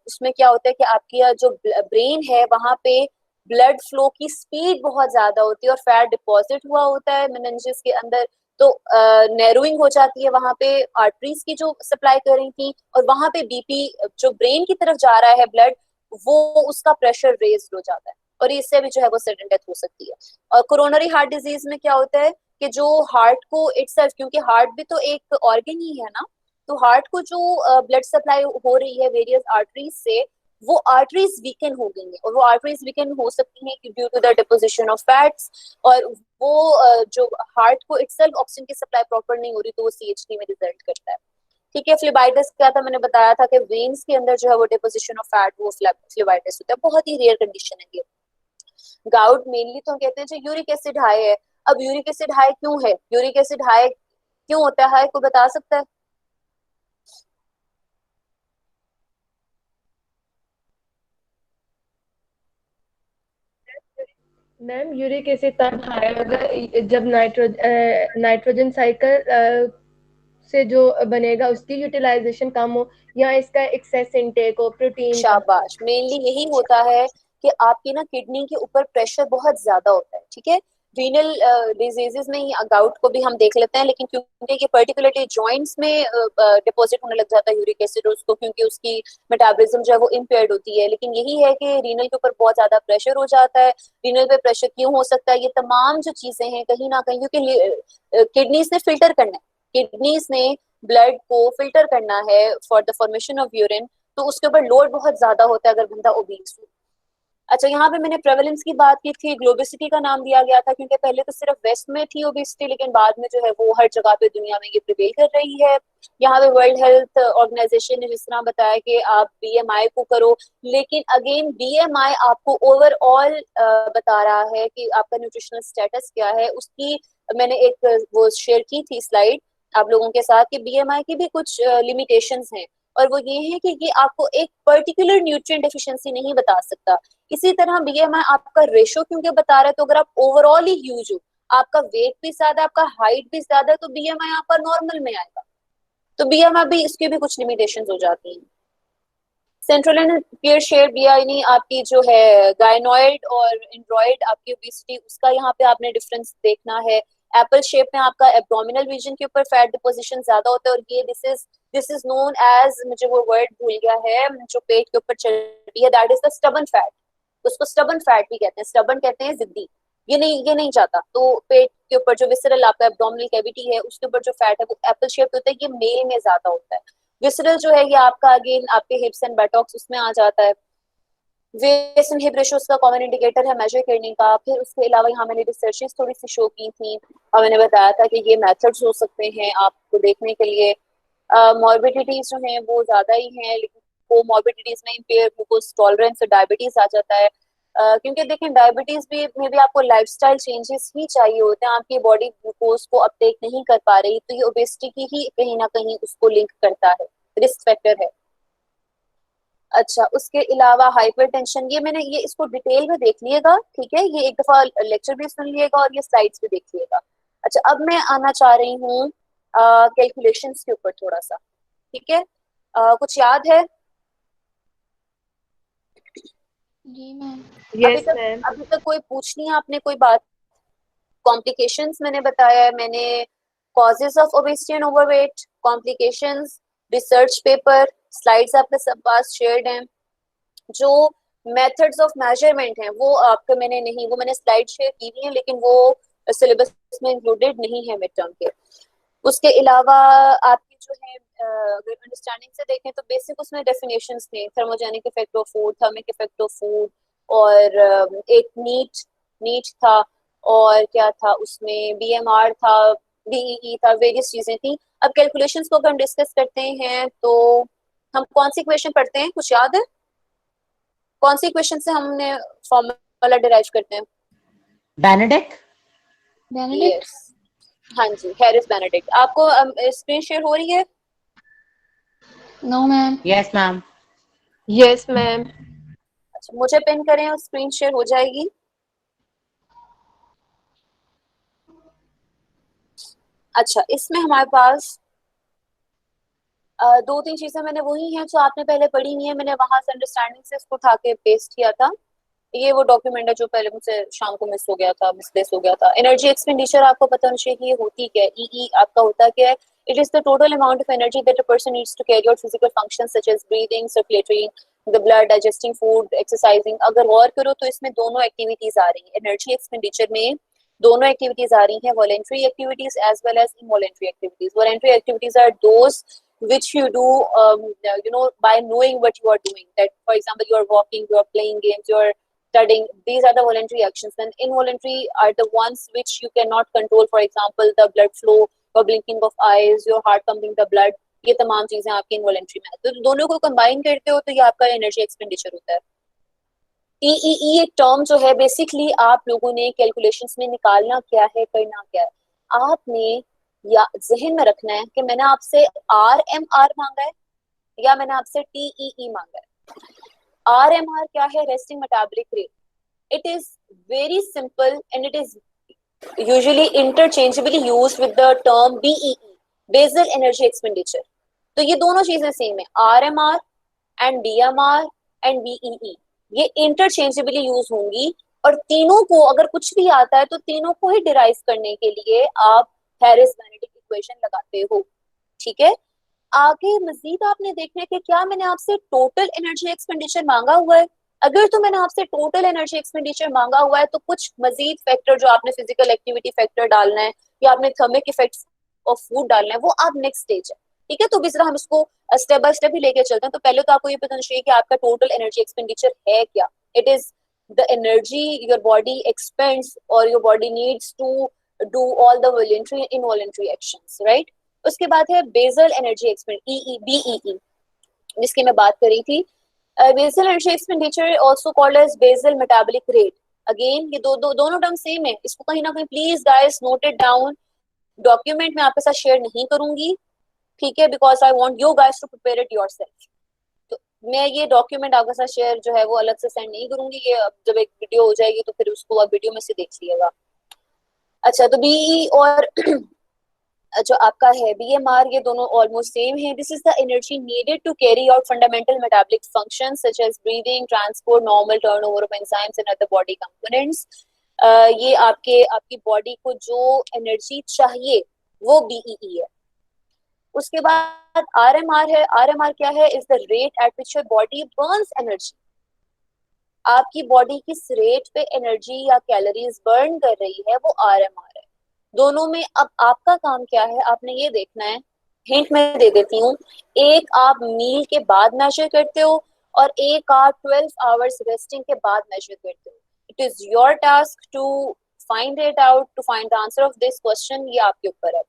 उसमें क्या होता है कि आपकी जो ब्रेन है वहां पे ब्लड फ्लो की स्पीड बहुत ज्यादा होती है और फैट डिपॉजिट हुआ होता है मेनिंजेस के अंदर, तो नैरोइंग हो जाती है वहां पे आर्टरीज की जो सप्लाई कर रही थी, और वहां पे बीपी जो ब्रेन की तरफ जा रहा है ब्लड, वो उसका प्रेशर रेज हो जाता है और इससे भी जो है वो सडन डेथ हो सकती है। और कोरोनरी हार्ट डिजीज में क्या होता है कि जो हार्ट को इटसेल्फ, क्योंकि हार्ट भी तो एक ऑर्गन ही है ना, तो हार्ट को जो ब्लड सप्लाई हो रही है वेरियस आर्टरीज से, वो आर्टरीज वीकन हो गई है और वो आर्टरीज वीकन हो सकती हैं due to the deposition of fats, और वो जो हार्ट को इटसेल्फ ऑक्सीजन की सप्लाई प्रॉपर नहीं हो रही तो वो सीएचडी में रिजल्ट करता है। ठीक है, फ्लेबाइटिस क्या था, मैंने बताया था कि वेन्स के अंदर जो है वो डिपोजिशन ऑफ फैट, वो फ्लेबाइटिस होता है, बहुत ही रेयर कंडीशन है ये। गाउट मेनली तो हम कहते हैं जो यूरिक एसिड हाई है। अब यूरिक एसिड हाई क्यों है, यूरिक एसिड हाई क्यों होता है, कोई बता सकता है? मैम यूरिक एसिड तब हाई होगा जब नाइट्रोजन साइकिल से जो बनेगा उसकी यूटिलाइजेशन कम हो या इसका एक्सेस इनटेक हो प्रोटीन का। शाबाश, मेनली यही होता है कि आपकी ना किडनी के ऊपर प्रेशर बहुत ज्यादा होता है। ठीक है, रीनल डिजीजेस में गाउट को भी हम देख लेते हैं, लेकिन क्योंकि ये पर्टिकुलरली जॉइंट्स में डिपॉजिट होने लग जाता है यूरिक एसिड उसको, क्योंकि उसकी मेटाबॉलिज्म जो है वो इम्पेयर्ड होती है। लेकिन यही है कि रीनल के ऊपर बहुत ज्यादा प्रेशर हो जाता है। रीनल पे प्रेशर क्यों हो सकता है, ये तमाम जो चीजें हैं कहीं ना कहीं, क्योंकि किडनीज ने फिल्टर करना है, किडनीज ने ब्लड को फिल्टर करना है for the formation of urine, तो उसके ऊपर लोड बहुत ज्यादा होता है अगर बंदा ओबीस हो। अच्छा, यहाँ पे मैंने प्रेवलेंस की बात की थी, ग्लोबिसिटी का नाम दिया गया था क्योंकि पहले तो सिर्फ वेस्ट में थी ओबेसिटी, लेकिन बाद में जो है वो हर जगह पे दुनिया में ये प्रिवेल कर रही है। यहाँ पे वर्ल्ड हेल्थ ऑर्गेनाइजेशन ने जिस तरह बताया कि आप बीएमआई को करो, लेकिन अगेन बीएमआई आपको ओवरऑल बता रहा है कि आपका न्यूट्रिशनल स्टेटस क्या है। उसकी मैंने एक वो शेयर की थी स्लाइड आप लोगों के साथ कि बीएमआई की भी कुछ लिमिटेशंस हैं, और वो ये है कि ये आपको एक पर्टिकुलर न्यूट्रिएंट डेफिशिएंसी नहीं बता सकता। इसी तरह बीएमआई आपका रेशो क्योंकि बता रहा है, तो अगर आप ओवरऑल ही ह्यूज हो, आपका वेट भी ज्यादा, आपका हाइट भी ज्यादा, तो बीएमआई आपका नॉर्मल में आएगा। तो बीएमआई भी, इसकी भी कुछ लिमिटेशंस हो जाती हैं। सेंट्रल एंड पेयर शेयर बीआईनी आपकी जो है गायनोइड और एंड्रॉइड आपकी ओबेसिटी, उसका यहाँ पे आपने डिफरेंस देखना है। एप्पल शेप में आपका एब्डोमिनल रीजन के ऊपर फैट डिपोजिशन ज्यादा होता है, और ये दिस इज नोन एज, मुझे वो वर्ड भूल गया है, जो पेट के ऊपर चर्बी है, that is the stubborn fat. उसको स्टबन फैट भी कहते हैं, स्टबन कहते हैं जिद्दी, ये नहीं जाता। तो पेट के ऊपर जो विसरल आपका एब्डोमिनल कैविटी है उसके ऊपर जो फैट है वो एप्पल शेप होता है, ये मेल में ज्यादा होता है। विसरल जो है ये आपका अगेन आपके हिप्स एंड बटॉक्स उसमें आ जाता है। वेरियस इनहिब रेशियो उसका कॉमन इंडिकेटर है मेजर करने का। फिर उसके अलावा यहाँ मैंने रिसर्चेस थोड़ी सी शो की थी और मैंने बताया था कि ये मेथड्स हो सकते हैं आपको देखने के लिए। मॉर्बिडिटीज जो हैं वो ज़्यादा ही हैं, लेकिन वो मॉर्बिडिटीज में इम्पेयर ग्लूकोज टॉलरेंस और डायबिटीज आ जाता है। क्योंकि देखें डायबिटीज भी में भी आपको लाइफस्टाइल चेंजेस ही चाहिए होते हैं, आपकी बॉडी ग्लूकोज को अपटेक नहीं कर पा रही, तो ये ओबेसिटी की ही कहीं ना कहीं उसको लिंक करता है, रिस्क फैक्टर है। अच्छा, उसके अलावा हाइपरटेंशन, ये मैंने ये इसको डिटेल में देख लिएगा, ठीक है, ये एक दफा लेक्चर भी सुन लिएगा और ये स्लाइड्स भी देख लिएगा। अच्छा, अब मैं आना चाह रही हूँ कैलकुलेशंस के ऊपर थोड़ा सा, ठीक है। कुछ याद है? जी मैम। Yes ma'am. अभी तक कोई पूछनी है आपने कोई बात? कॉम्प्लिकेशंस मैंने बताया है, मैंने causes of obesity and overweight, complications, research paper, slides आपके सब पास शेयर्ड हैं। जो मेथड्स ऑफ मेजरमेंट हैं वो आपको मैंने नहीं, वो मैंने स्लाइड शेयर की हुई है लेकिन वो सिलेबस में इंक्लूडेड नहीं है मिड टर्म के। उसके अलावा आपकी जो है अगर अंडरस्टैंडिंग से देखें तो बेसिक उसमें डेफिनेशंस थे, thermogenic effect of food, thermic effect of food, और एक नीट था, और क्या था उसमें, बीएमआर था, बीईई था, वेरियस चीजें थी। अब कैलकुलेशंस को अगर हम डिस्कस करते हैं तो हम कौन सी इक्वेशन पढ़ते हैं, कुछ याद है? कौन सी इक्वेशन से हमने फॉर्मूला डिराइव करते हैं? बेनेडिक्ट। यस, हाँ जी, हैरिस बेनेडिक्ट। आपको स्क्रीन शेयर हो रही है? No ma'am. Yes ma'am. Yes ma'am. अच्छा, मुझे पिन करें और स्क्रीन शेयर हो जाएगी। अच्छा, इसमें हमारे पास दो तीन चीजें मैंने वही हैं जो आपने पहले पढ़ी हुई है, मैंने वहां से अंडरस्टैंडिंग से इसको उठा के पेस्ट किया था। ये वो डॉक्यूमेंट है जो पहले मुझसे शाम को मिस हो गया था, मिसप्लेस हो गया था। एनर्जी एक्सपेंडिचर आपको पता होना चाहिए कि ये होती क्या है। ई आपका होता क्या है? It is the total amount of energy that a person needs to carry out physical functions such as breathing, circulatory, the blood, digesting food, exercising. अगर गौर करो तो इसमें दोनों एक्टिविटीज आ रही है, एनर्जी एक्सपेंडिचर में दोनों एक्टिविटीज आ रही हैं, voluntary activities as well as involuntary activities. Voluntary activities are those which you do by knowing what you are doing, that for example you are walking, you are playing games, you are studying. These are the voluntary actions. And involuntary are the ones which you cannot control, for example the blood flow, or blinking of eyes, your heart pumping the blood. ये तमाम चीजें आपकी involuntary में, तो दोनों को combine करते हो तो ये आपका एनर्जी एक्सपेंडिचर होता है। ई एक टर्म जो है, बेसिकली आप लोगों ने कैलकुलेशंस में निकालना क्या है, करना क्या है, आपने या जहन में रखना है कि मैंने आपसे RMR मांगा है या मैंने आपसे TEE मांगा है। RMR क्या है? Resting metabolic rate. It is very simple and it is usually interchangeably used with the term BEE, basal energy expenditure. तो ये दोनों चीजें सेम है, RMR and DMR and BEE, ये इंटरचेंजेबली यूज होंगी। और तीनों को अगर कुछ भी आता है तो तीनों को ही डिराइव करने के लिए आप हैरिस बेनेडिक्ट इक्वेशन लगाते हो, ठीक है। आगे मजीद आपने देखना है कि क्या मैंने आपसे टोटल एनर्जी एक्सपेंडिचर मांगा हुआ है। अगर तो मैंने आपसे टोटल एनर्जी एक्सपेंडिचर मांगा हुआ है तो कुछ मजीद फैक्टर जो आपने फिजिकल एक्टिविटी फैक्टर डालना है या आपने थर्मिक इफेक्ट ऑफ फूड डालना है, वो आप नेक्स्ट स्टेज है, ठीक है। तो इस तरह हम इसको स्टेप बाय स्टेप ही लेके चलते हैं। तो पहले तो आपको ये पता चाहिए कि आपका टोटल एनर्जी एक्सपेंडिचर है क्या। It is the energy your body expends और your body needs to do all the voluntary and involuntary actions, right? उसके बाद है बेसल एनर्जी एक्सपेंडिचर, BEE, जिसकी मैं बात कर रही थी। Basal energy expenditure also called as basal metabolic rate. Again ये दोनों टर्म सेम है, इसको कहीं ना कहीं please guys note it down. Document मैं आपके साथ शेयर नहीं करूंगी, ठीक है, because I want you guys to prepare it yourself. तो मैं ये डॉक्यूमेंट आपके साथ शेयर जो है वो अलग से सेंड नहीं करूंगी, ये जब एक वीडियो हो जाएगी तो फिर उसको आप वीडियो में से देख लीजिएगा। अच्छा, तो BE और जो आपका है BMR, ये दोनों ऑलमोस्ट सेम है। This is the energy needed to carry out fundamental metabolic functions such as breathing, transport, normal turnover of enzymes and other body components. ये आपकी बॉडी को जो एनर्जी चाहिए वो BEE है। उसके बाद RMR है। RMR क्या है? Is the rate at which your body Burns energy. आपकी बॉडी किस रेट पे एनर्जी या कैलोरीज बर्न कर रही है, वो RMR है। दोनों में अब आपका काम क्या है, आपने ये देखना है। हिंट मैं दे देती हूँ, एक आप मील के बाद मेजर करते हो और एक आप 12 आवर्स रेस्टिंग के बाद मेजर करते हो। It is your task to find it out, to find the answer of this question, ये आपके ऊपर है।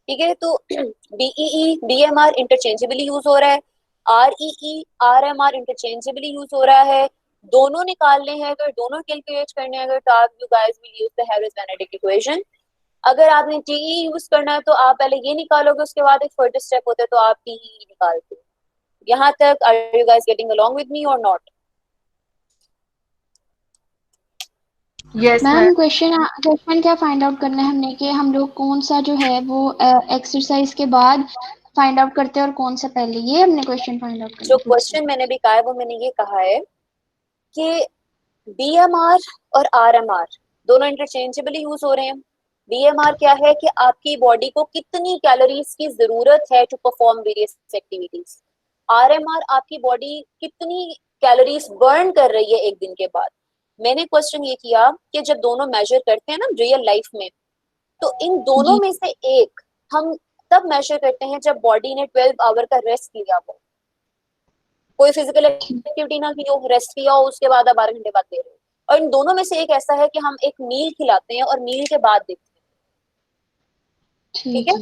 ठीक है, तो बीईई बीएमआर इंटरचेंजेबली यूज हो रहा है, आरईई आरएमआर इंटरचेंजेबली यूज हो रहा है। दोनों निकालने हैं अगर, दोनों कैलकुलेट करने हैं अगर, तो आप you guys will use the Harris-Benedict equation. अगर आपने टीई यूज करना है तो आप पहले ये निकालोगे, उसके बाद एक फर्दर स्टेप होता है तो आप टीई निकालते हो। यहाँ तक are you guys getting along with me और नॉट? यस मैम क्वेश्चन क्या फाइंड आउट करना है हमने कि हम लोग कौन सा जो है वो एक्सरसाइज के बाद फाइंड आउट करते हैं और कौन सा पहले, ये हमने क्वेश्चन फाइंड आउट करना जो है। क्वेश्चन मैंने भी कहा है वो मैंने ये कहा है कि बीएमआर और आरएमआर दोनों इंटरचेंजेबली यूज हो रहे हैं। बीएमआर क्या है कि आपकी बॉडी को कितनी कैलोरीज की जरूरत है टू परफॉर्म वेरियस एक्टिविटीज। आरएमआर आपकी बॉडी कितनी कैलोरीज बर्न कर रही है एक दिन के बाद। मैंने क्वेश्चन ये किया कि जब दोनों मेजर करते हैं ना रियल लाइफ में, तो इन दोनों में से एक हम तब मेजर करते हैं जब बॉडी ने 12 आवर का रेस्ट लिया हो, कोई फिजिकल एक्टिविटी ना की हो, रेस्ट किया हो, उसके बाद आप 12 घंटे बाद दे रहे हो। और इन दोनों में से एक ऐसा है कि हम एक मील खिलाते हैं और मील के बाद देखते हैं। ठीक है,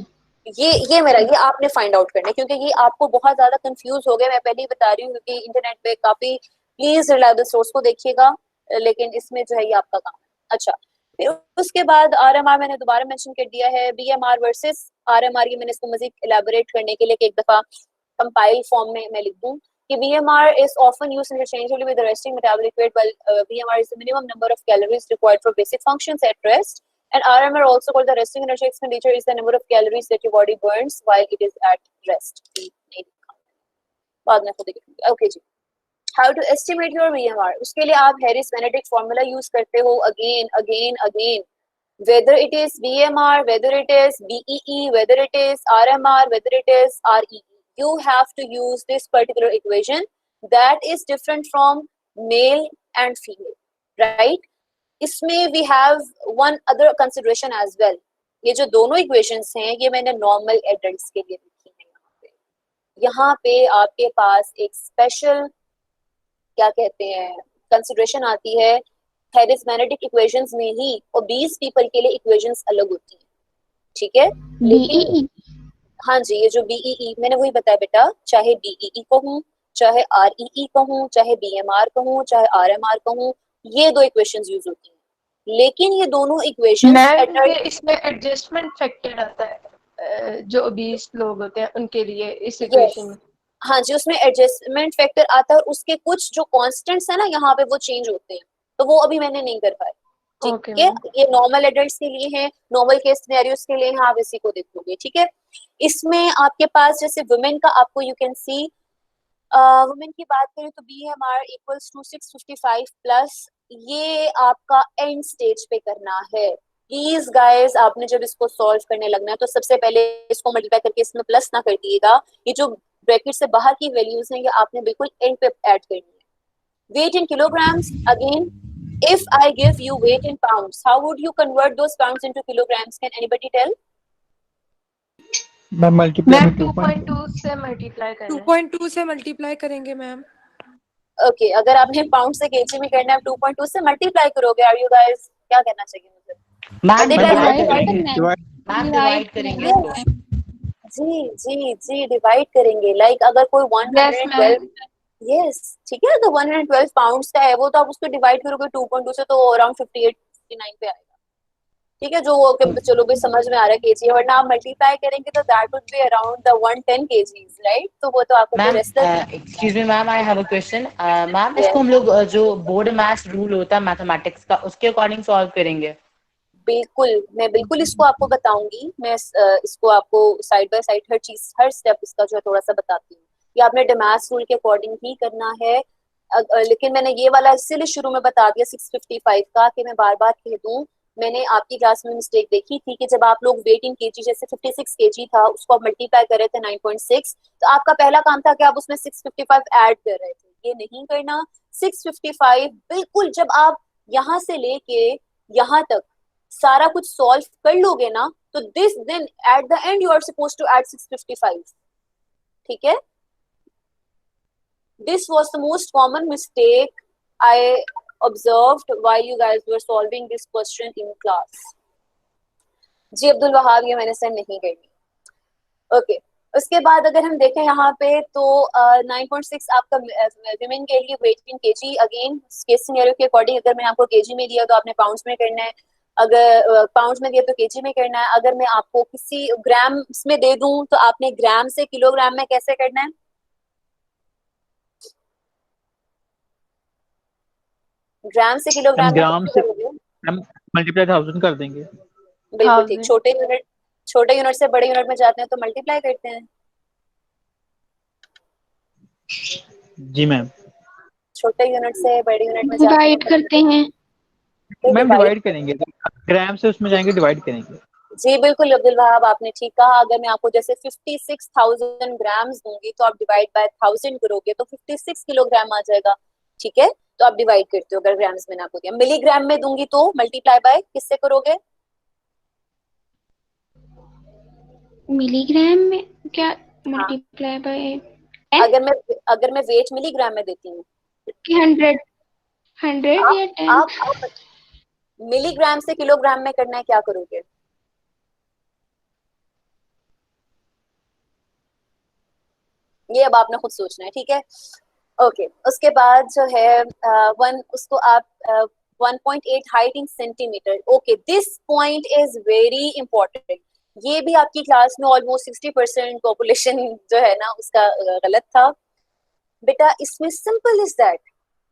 ये मेरा, ये आपने फाइंड आउट करना है, क्योंकि ये आपको बहुत ज्यादा कंफ्यूज हो गया। मैं पहले ही बता रही हूँ क्योंकि इंटरनेट पे काफी, प्लीज रिलायबल सोर्स को देखिएगा, लेकिन इसमें जो है ये आपका काम है। अच्छा, फिर उसके बाद आरएमआर मैंने दोबारा मेंशन कर दिया है, बीएमआर वर्सेस आरएमआर, ये मैंने इसको मजीद इलैबोरेट करने के लिए कि एक दफा कंपाइल फॉर्म में मैं लिख दूं कि BMR is often used interchangeably with the resting metabolic rate, while BMR is the minimum number of calories required for basic functions at rest, and RMR, also called the resting energy expenditure, is the number of calories that your body burns while it is at rest. बाद में खुद देखेंगे। Okay जी, how to estimate your BMR, उसके लिए आप Harris Benedict formula use करते हो again, whether it is BMR, whether it is BEE, whether it is RMR, whether it is REE, you have to use this particular equation that is different from male and female, right? इसमें we have one other consideration as well. ये जो दोनों equations हैं ये मैंने normal adults के लिए लिखी है। यहाँ पे आपके पास एक special क्या कहते हैं consideration आती है, हैरिस-बेनेडिक्ट इक्वेशंस में ही obese people के लिए इक्वेशंस अलग होती हैं। ठीक है, लेकिन हाँ जी, ये जो बीईई मैंने वही बताया बेटा, चाहे बीईई कहूँ, चाहे आरईई कहूँ, चाहे बीएमआर कहूँ, चाहे आरएमआर कहूँ, ये दो इक्वेशंस यूज होती हैं। लेकिन ये दोनों इक्वेशंस इसमें एडजस्टमेंट फैक्टर आता है जो ओबीस लोग होते हैं उनके लिए इस इक्वेशन में। हाँ जी, उसमें एडजस्टमेंट फैक्टर आता है और उसके कुछ जो कांस्टेंट्स है ना यहाँ पे वो चेंज होते हैं, तो वो अभी मैंने नहीं कर पाया। ठीक है, ये नॉर्मल एडल्ट्स के लिए है, नॉर्मल केस सिनेरियोस के लिए है, आप इसी को देखोगे। ठीक है, इसमें आपके पास जैसे वुमेन का आपको यू कैन सी, वुमेन की बात करें तो BMR इक्वल्स टू 655 प्लस, ये आपका एंड स्टेज पे करना है। प्लीज गाइस, आपने जब इसको सॉल्व करने लगना है तो सबसे पहले इसको मल्टीप्लाई करके इसमें प्लस ना कर दिएगा, ये जो ब्रैकेट से बाहर की वैल्यूज हैं ये आपने बिल्कुल एंड पे ऐड करनी है। Weight in kilograms, again if I give you weight in pounds, how would you convert those pounds into kilograms? Can anybody tell? Ma'am multiply 2.2 से मल्टीप्लाई करें, 2.2 से मल्टीप्लाई करेंगे मैम। ओके, अगर आपने पाउंड से केजी में करना है 2.2 से मल्टीप्लाई करोगे। आर यू गाइस, क्या करना चाहिए मुझे? मैम डिवाइड करेंगे। जी डिवाइड करेंगे। लाइक अगर कोई 112, यस ठीक है, तो 112 पाउंड्स का है वो, तो आप उसको डिवाइड करोगे 2.2 से तो अराउंड 58-59 पे आएगा। ठीक है, जो चलो भी समझ में आ रहा है केजी, वरना आप मल्टीप्लाई करेंगे तो that would be around the 110 KGs, right? तो वो तो आपको excuse me ma'am, I have a question. Ma'am इसको हम लोग जो बोर्ड मैथ्स रूल होता है मैथमेटिक्स का, उसके अकॉर्डिंग सॉल्व करेंगे? बिल्कुल, मैं बिल्कुल इसको आपको बताऊंगी। मैं इसको आपको साइड बाय साइड हर चीज, हर स्टेप इसका जो है थोड़ा सा बताती हूँ। ये आपने डेमास रूल के अकॉर्डिंग ही करना है। लेकिन मैंने ये वाला इसीलिए शुरू में बता दिया 655 का कि मैं बार बार कह दूं, मैंने आपकी क्लास में मिस्टेक देखी थी कि जब आप लोग वेट इन केजी, जैसे 56 केजी था, उसको आप मल्टीप्लाई कर रहे थे 9.6, तो आपका पहला काम था कि आप उसमें 655 ऐड कर रहे थे। ये नहीं करना। 655 बिल्कुल जब आप यहाँ से लेके यहाँ तक सारा कुछ सॉल्व कर लोगे ना, तो this then at the end you are supposed to add 655। ठीक है, This was the most common mistake I observed while you guys were solving this question in class. जी अब्दुल वहाब, ये मैंने सेंड नहीं करी. ओके, उसके बाद अगर हम देखें यहाँ पे तो 9.6 आपका विमेन के लिए वेट इन केजी. अगेन केस सिनेरियो के अकॉर्डिंग अगर मैंने आपको केजी में दिया तो आपने पाउंड्स में करना है, अगर पाउंड्स में दिया तो केजी में करना है. अगर मैं आपको किसी ग्राम्स में दे दूं तो आपने ग्राम से किलोग्राम में कैसे करना है? ग्राम से किलोग्राम में ग्राम कैसे से करोगे? हम मल्टीप्लाई 1000 कर देंगे. बिल्कुल ठीक. छोटे यूनिट से बड़े यूनिट में जाते हैं तो मल्टीप्लाई करते हैं. जी मैम. छोटे यूनिट से बड़े यूनिट में डिवाइड करते हैं मैम. डिवाइड करेंगे, ग्राम से उसमें जाएंगे, डिवाइड करेंगे. जी बिल्कुल अब्दुल वहाब, आपने ठीक कहा. अगर मैं आपको जैसे 56,000 ग्राम्स दूंगी तो आप डिवाइड बाय 1000 करोगे तो 56 किलोग्राम आ जाएगा. ठीक है, तो आप डिवाइड करते हो. अगर ग्राम्स में ना आपको दिया, मिलीग्राम में दूंगी तो मल्टीप्लाई बाय किससे करोगे? मिलीग्राम में क्या मल्टीप्लाई बाय? अगर मैं वेट मिलीग्राम में देती हूँ 100 या 10. आप मिलीग्राम से किलोग्राम में करना है, क्या करोगे? ये अब आपने खुद सोचना है. ठीक है, ओके. उसके बाद जो है उसको आप 1.8 height in centimetre. Okay, this point is very important. ये भी आपकी क्लास में ऑलमोस्ट 60% पॉपुलेशन जो है ना उसका गलत था. बेटा इसमें सिंपल इज दैट,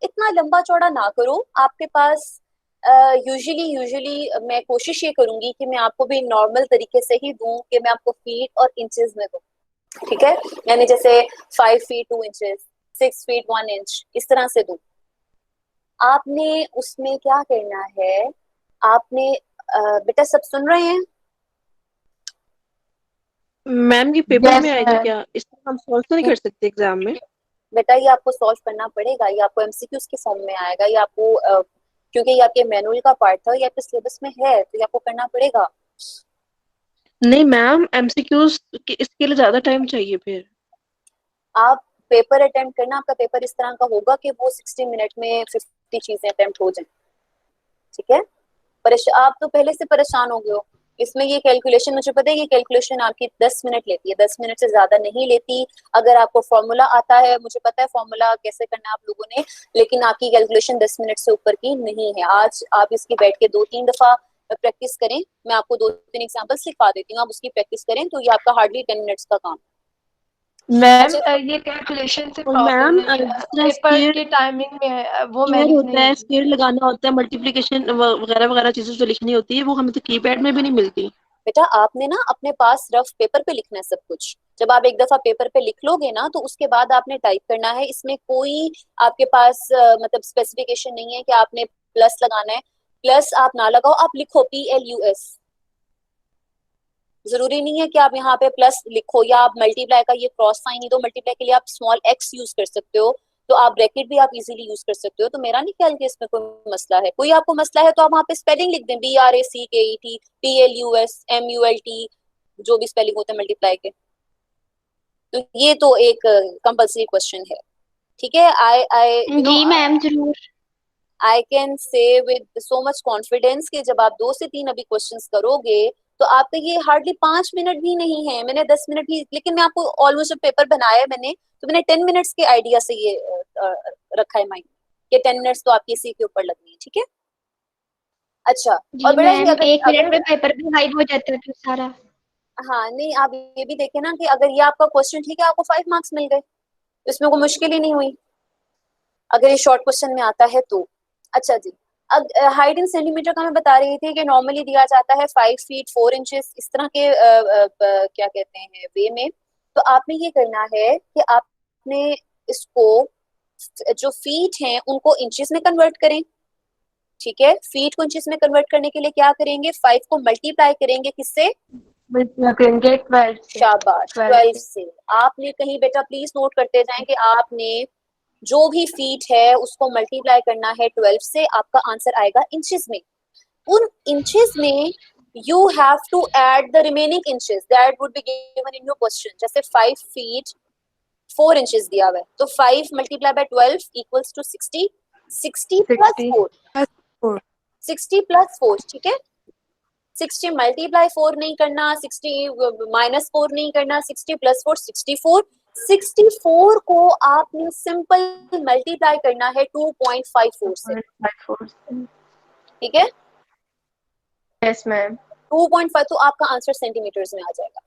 इतना लंबा चौड़ा ना करो. आपके पास यूजुअली मैं कोशिश ये करूंगी कि मैं आपको भी नॉर्मल तरीके से ही दूं, कि मैं आपको फीट और इंचेस में दूं. ठीक है, यानी जैसे 5 फीट 2 इंचेस, 6 फीट 1 इंच, इस तरह से दूं. आपने उसमें क्या करना है, आपने बेटा सब सुन रहे हैं? मैम ये पेपर में आएगा क्या? इसको हम सॉल्व तो नहीं कर सकते एग्जाम में? बेटा ये आपको सॉल्व करना पड़ेगा. ये आपको एमसीक्यूज के फॉर्म में आएगा. ये आपको क्योंकि ये आपके मैनुअल का पार्ट था, ये आपके सिलेबस में है, तो ये आपको करना पड़ेगा. नहीं मैम, एमसीक्यूज इसके लिए ज्यादा टाइम चाहिए. फिर आप पेपर अटेम्प्ट करना. आपका पेपर इस तरह का होगा कि वो 60 मिनट में 50 चीजें अटेम्प्ट हो जाएं. ठीक है, आप तो पहले से परेशान हो गए हो. इसमें ये कैलकुलेशन, मुझे पता है ये कैलकुलेशन आपकी 10 मिनट लेती है, 10 मिनट से ज्यादा नहीं लेती. अगर आपको फॉर्मूला आता है, मुझे पता है फॉर्मूला कैसे करना है आप लोगों ने, लेकिन आपकी कैलकुलेशन 10 मिनट से ऊपर की नहीं है. आज आप इसकी बैठ के 2-3 दफा प्रैक्टिस करें. मैं आपको 2-3 एग्जांपल्स लिखवा देती हूँ, आप उसकी प्रैक्टिस करें तो ये आपका हार्डली 10 मिनट्स का काम. मैम ये कैलकुलेशन से मैम पेपर की टाइमिंग में है, वो मैंने होता है, स्केयर लगाना होता है, मल्टीप्लिकेशन वगैरह वगैरह चीजें जो लिखनी होती है वो हमें तो कीपैड में भी नहीं मिलती. बेटा आपने ना अपने पास रफ पेपर पे लिखना है सब कुछ. जब आप एक दफा पेपर पे लिख लोगे ना तो उसके बाद आपने टाइप करना है. इसमें कोई आपके पास मतलब स्पेसिफिकेशन नहीं है कि आपने प्लस लगाना है. प्लस आप ना लगाओ, आप लिखो PLUS. जरूरी नहीं है कि आप यहाँ पे प्लस लिखो, या आप मल्टीप्लाई का ये क्रॉस साइन ही दो. मल्टीप्लाई के लिए आप स्मॉल x यूज कर सकते हो, तो आप ब्रैकेट भी आप इजीली यूज कर सकते हो. तो मेरा नहीं ख्याल कि इसमें कोई मसला है. कोई आपको मसला है तो आप वहाँ पे स्पेलिंग लिख दें, BRACKET PLUS MULT, जो भी स्पेलिंग होते हैं मल्टीप्लाई के. तो ये तो एक कंपल्सरी क्वेश्चन है. ठीक है, आई जी मैम जरूर. I can say with so much confidence कि जब आप 2 से 3 अभी क्वेश्चंस करोगे तो आपका ये हार्डली 5 मिनट भी नहीं है. मैंने 10 मिनट ही, लेकिन मैं आपको ऑलमोस्ट जब पेपर बनाया मैंने तो मैंने 10 मिनट्स के आइडिया से ये रखा है माइंड कि 10 मिनट्स तो आपकी इसी के ऊपर लगनी है. ठीक है, अच्छा. और बड़ा ही अगर 1 मिनट में पेपर भी हाइड हो जाता है फिर सारा. हाँ नहीं, आप ये भी देखें ना कि अगर ये आपका क्वेश्चन ठीक है, आपको 5 मार्क्स मिल गए, इसमें कोई मुश्किल ही नहीं हुई अगर ये शॉर्ट क्वेश्चन में आता है तो. अच्छा जी, अब हाइट इन सेंटीमीटर का मैं बता रही थी कि नॉर्मली दिया जाता है 5 फीट 4 इंचेस, इस तरह के क्या कहते हैं वे में. तो आपने ये करना है कि आपने इसको जो फीट हैं उनको इंचेस में कन्वर्ट करें. ठीक है, फीट को इंचेस में कन्वर्ट करने के लिए क्या करेंगे, 5 को मल्टीप्लाई करेंगे किससे? शाबाश, 12 से. आपने कहीं बेटा प्लीज नोट करते जाएं कि आपने जो भी फीट है उसको मल्टीप्लाई करना है 12 से. आपका आंसर आएगा इंचेस में. उन इंचेस में you have to add the remaining inches that would be given in your question. जैसे 5 feet 4 इंचेस दिया हुआ है, तो 5 multiply by 12 equals to 60, 60 plus 4, 60 plus 4, ठीक है। 60 मल्टीप्लाई 4 नहीं करना, 60 माइनस 4 नहीं करना, 60 प्लस 4 64, 64 को आपने सिंपल मल्टीप्लाई करना है 2.54 से, ठीक है। Yes ma'am. 2.5 तो आपका आंसर सेंटीमीटर्स में आ जाएगा,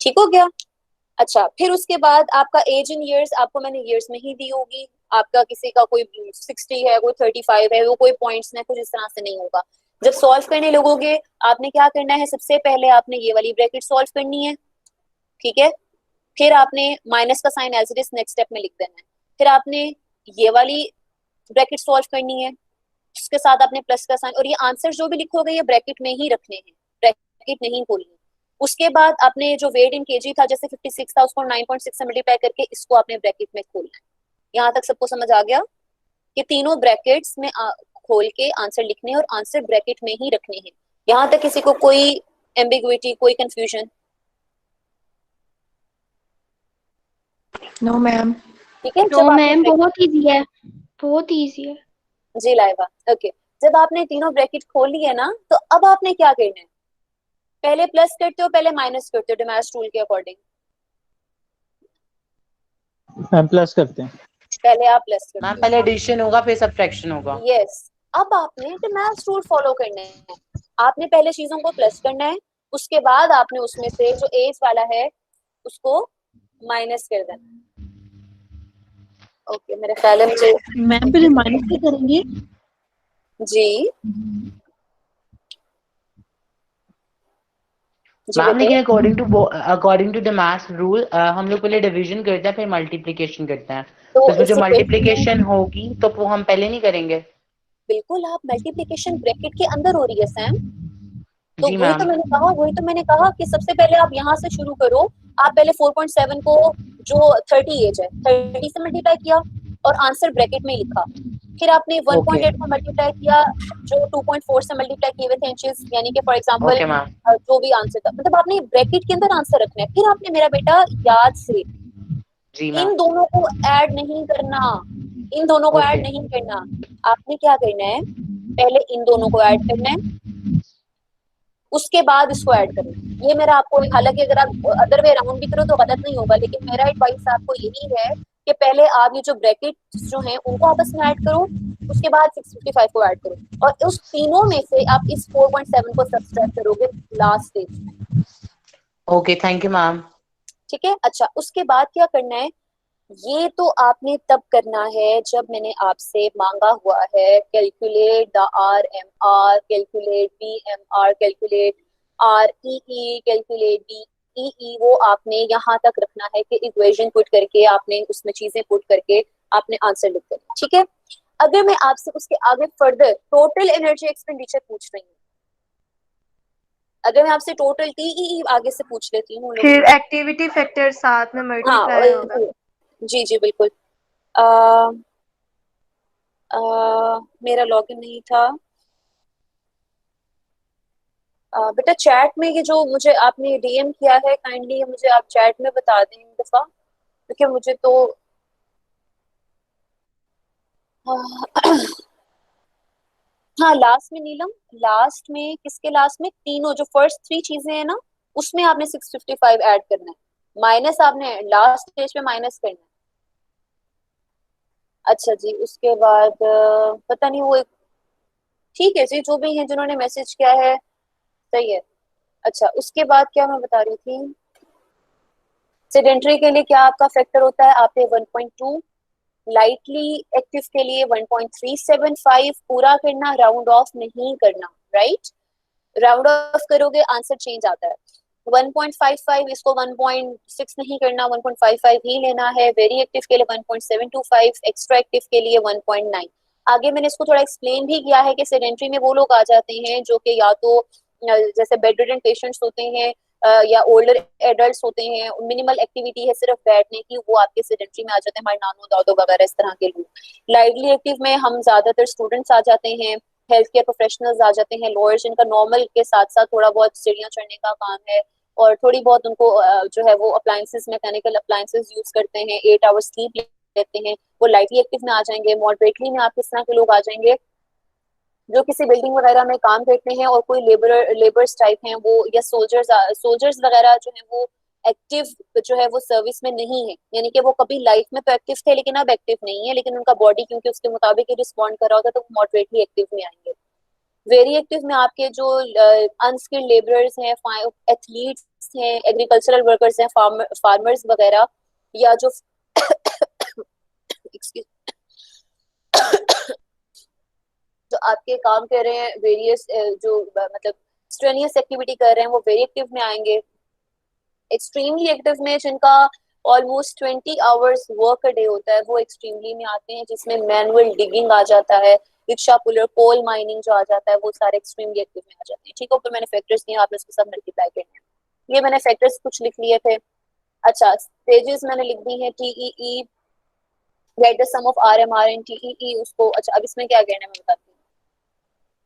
ठीक हो गया। अच्छा, फिर उसके बाद आपका एज इन ईयर्स आपको मैंने ईयर्स में ही दी होगी, आपका किसी का कोई 60 है, कोई 35 है, वो कोई पॉइंट्स में कुछ इस तरह से नहीं होगा। जब सॉल्व करने लगोगे आपने क्या करना है, सबसे पहले आपने ये वाली ब्रैकेट सॉल्व करनी है, ठीक है। फिर आपने माइनस का sign as it is next step में लिख देना है, फिर आपने ये वाली ब्रैकेट सॉल्व करनी है, उसके साथ आपने प्लस का साइन, और ये आंसर जो भी लिखोगे ये ब्रैकेट में ही रखने हैं, ब्रैकेट नहीं खोलनी। उसके बाद आपने जो वेट इन केजी था, जैसे 56 था, उसको 9.6 से मल्टीप्लाई करके इसको आपने ब्रैकेट में खोलना है। यहाँ तक सबको समझ आ गया कि तीनों ब्रैकेट्स में खोल के आंसर लिखने और आंसर ब्रैकेट में ही रखने हैं। यहाँ तक किसी को कोई एम्बिग्विटी, कोई कंफ्यूजन? No ma'am. ठीक है, तो मैम बहुत इजी है, बहुत इजी है जी लाइबा। ओके, जब आपने तीनों ब्रैकेट खोल लिए ना, तो अब आपने क्या करना है, पहले प्लस करते हो पहले माइनस करते हो डिमैश रूल के अकॉर्डिंग? हम प्लस करते हैं। पहले आप प्लस करते मैम पहले एडिशन होगा फिर सब्ट्रैक्शन होगा। यस, अब आपने डिमैश रूल फॉलो करना है, आपने पहले चीजों को प्लस करना है, उसके बाद आपने उसमें से जो एज वाला है उसको माइनस कर देना। ओके, मेरे ख्याल है मुझे मैम फिर माइनस भी करेंगे जी मैम लेकिन according to the maths rule हम लोग पहले डिवीजन करते हैं फिर मल्टीप्लिकेशन करते हैं, तो इसमें जो मल्टीप्लिकेशन होगी तो वो हम पहले नहीं करेंगे? बिल्कुल, आप मल्टीप्लिकेशन ब्रैकेट के अंदर हो रही है सैम, तो जी वही तो मैंने कहा कि सबसे पहले आप यहाँ से शुरू करो। आप पहले 4.7 को जो 30 एज है 30 से मल्टीप्लाई किया और आंसर ब्रैकेट में लिखा, फिर आपने 1.8 को मल्टीप्लाई किया जो 2.4 से मल्टीप्लाई किए हुए थे इंचेस, यानी कि फॉर एग्जांपल जो भी आंसर था, मतलब आपने ब्रैकेट के अंदर आंसर रखना है। फिर आपने मेरा बेटा याद से इन दोनों को ऐड नहीं करना, इन दोनों को ऐड नहीं करना, आपने क्या करना है, पहले इन दोनों को ऐड करना है, उसके बाद इसको ऐड करें। ये मेरा आपको, हालांकि अगर आप अदर वे अराउंड भी करो तो गलत नहीं होगा, लेकिन मेरा एडवाइस आपको यही है कि पहले आप ये जो ब्रैकेट जो हैं उनको आपस में ऐड करो, उसके बाद 655 को ऐड करो, और उस तीनों में से आप इस 4.7 को सब्सट्रैक्ट करोगे लास्ट स्टेज में। Okay, thank you ma'am. ठीक है, अच्छा उसके बाद क्या करना है, ये तो आपने तब करना है जब मैंने आपसे मांगा हुआ है calculate the RMR, calculate BMR, calculate REE, calculate DEE, वो आपने यहाँ तक रखना है कि इक्वेशन पुट करके आपने उसमें चीजें पुट करके आपने आंसर लिख देना। ठीक है, अगर मैं आपसे उसके आगे फर्दर टोटल एनर्जी एक्सपेंडिचर पूछ रही हूँ, अगर मैं आपसे टोटल TEE आगे से पूछ लेती हूँ, फिर एक्टिविटी फैक्टर साथ में मल्टीप्लाई होगा। जी जी बिल्कुल। मेरा लॉगिन नहीं था बेटा, चैट में ये जो मुझे आपने DM किया है, काइंडली मुझे आप चैट में बता दें एक दफा, क्योंकि मुझे तो हाँ लास्ट में नीलम, लास्ट में किसके लास्ट में, तीनों जो फर्स्ट 3 चीजें हैं ना उसमें आपने 655 ऐड करना है, माइनस आपने लास्ट स्टेज पे माइनस करना है। अच्छा जी, उसके बाद पता नहीं वो ठीक है जी, जो भी हैं जिन्होंने मैसेज किया है सही है। अच्छा उसके बाद क्या मैं बता रही थी, सेडेंटरी के लिए क्या आपका फैक्टर होता है, आपने 1.2, लाइटली एक्टिव के लिए 1.375 पूरा करना, राउंड ऑफ नहीं करना, राइट? राउंड ऑफ करोगे आंसर चेंज आता है। 1.55 इसको 1.6 नहीं करना, 1.55 ही लेना है। वेरी एक्टिव के लिए 1.725, एक्स्ट्रा एक्टिव के लिए 1.9। आगे मैंने इसको थोड़ा एक्सप्लेन भी किया है कि सेडेंटरी में वो लोग आ जाते हैं जो कि या तो जैसे बेडरिडन पेशेंट्स होते हैं या ओल्डर एडल्ट्स होते हैं, मिनिमल एक्टिविटी है सिर्फ बैठने की, वो आपके सेडेंटरी में आ जाते हैं, हमारे नानो दादो वगैरह इस तरह के लोग। लाइवली एक्टिव में हम ज्यादातर स्टूडेंट्स आ जाते हैं, हेल्थ केयर प्रोफेशनल्स आ जाते हैं, लॉयर्स जिनका नॉर्मल के साथ साथ थोड़ा बहुत सीढ़ियां चढ़ने का काम है, और थोड़ी बहुत उनको जो है वो अप्लायंसेस, मैकेनिकल अप्लायंसेस यूज करते हैं, 8 आवर्स स्लीप लेते हैं, वो लाइटली एक्टिव में आ जाएंगे। मॉडरेटली में आप किस तरह के लोग आ जाएंगे, जो किसी बिल्डिंग वगैरह में काम करते हैं और कोई लेबर्स टाइप हैं वो, या सोल्जर्स वगैरह जो है वो एक्टिव जो है वो सर्विस में नहीं है, यानी कि वो कभी लाइफ में तो एक्टिव थे लेकिन अब एक्टिव नहीं है, लेकिन उनका बॉडी क्योंकि उसके मुताबिक ही रिस्पॉन्ड कर रहा होता है, तो मॉडरेटली एक्टिव में आएंगे। वेरी एक्टिव में आपके जो अनस्किल्ड लेबरर्स हैं, एथलीट्स हैं, एग्रीकल्चरल वर्कर्स हैं, फार्मर्स वगैरह, या जो जो आपके काम कर रहे हैं, वेरियस जो मतलब स्ट्रेनियस एक्टिविटी कर रहे हैं, वो वेरी एक्टिव में आएंगे। एक्सट्रीमली एक्टिव में जिनका almost 20 hours work a day होता है, वो एक्सट्रीमली में आते हैं, जिसमें मैनुअल डिगिंग आ जाता है, रिक्शा पुलर, कोल माइनिंग जो आ जाता है, वो सारे एक्सट्रीमली एक्टिव में आ जाते हैं। ठीक है, ऊपर मैंने फैक्टर्स दिए, आपने उसके साथ मल्टीप्लाई करने हैं। ये मैंने फैक्टर्स कुछ लिख लिए थे। अच्छा, स्टेजेस मैंने लिख दी है, TEE, get the sum of RMR and TEE, उसको। अच्छा, अब इसमें क्या कहना है मैं बताती हूँ,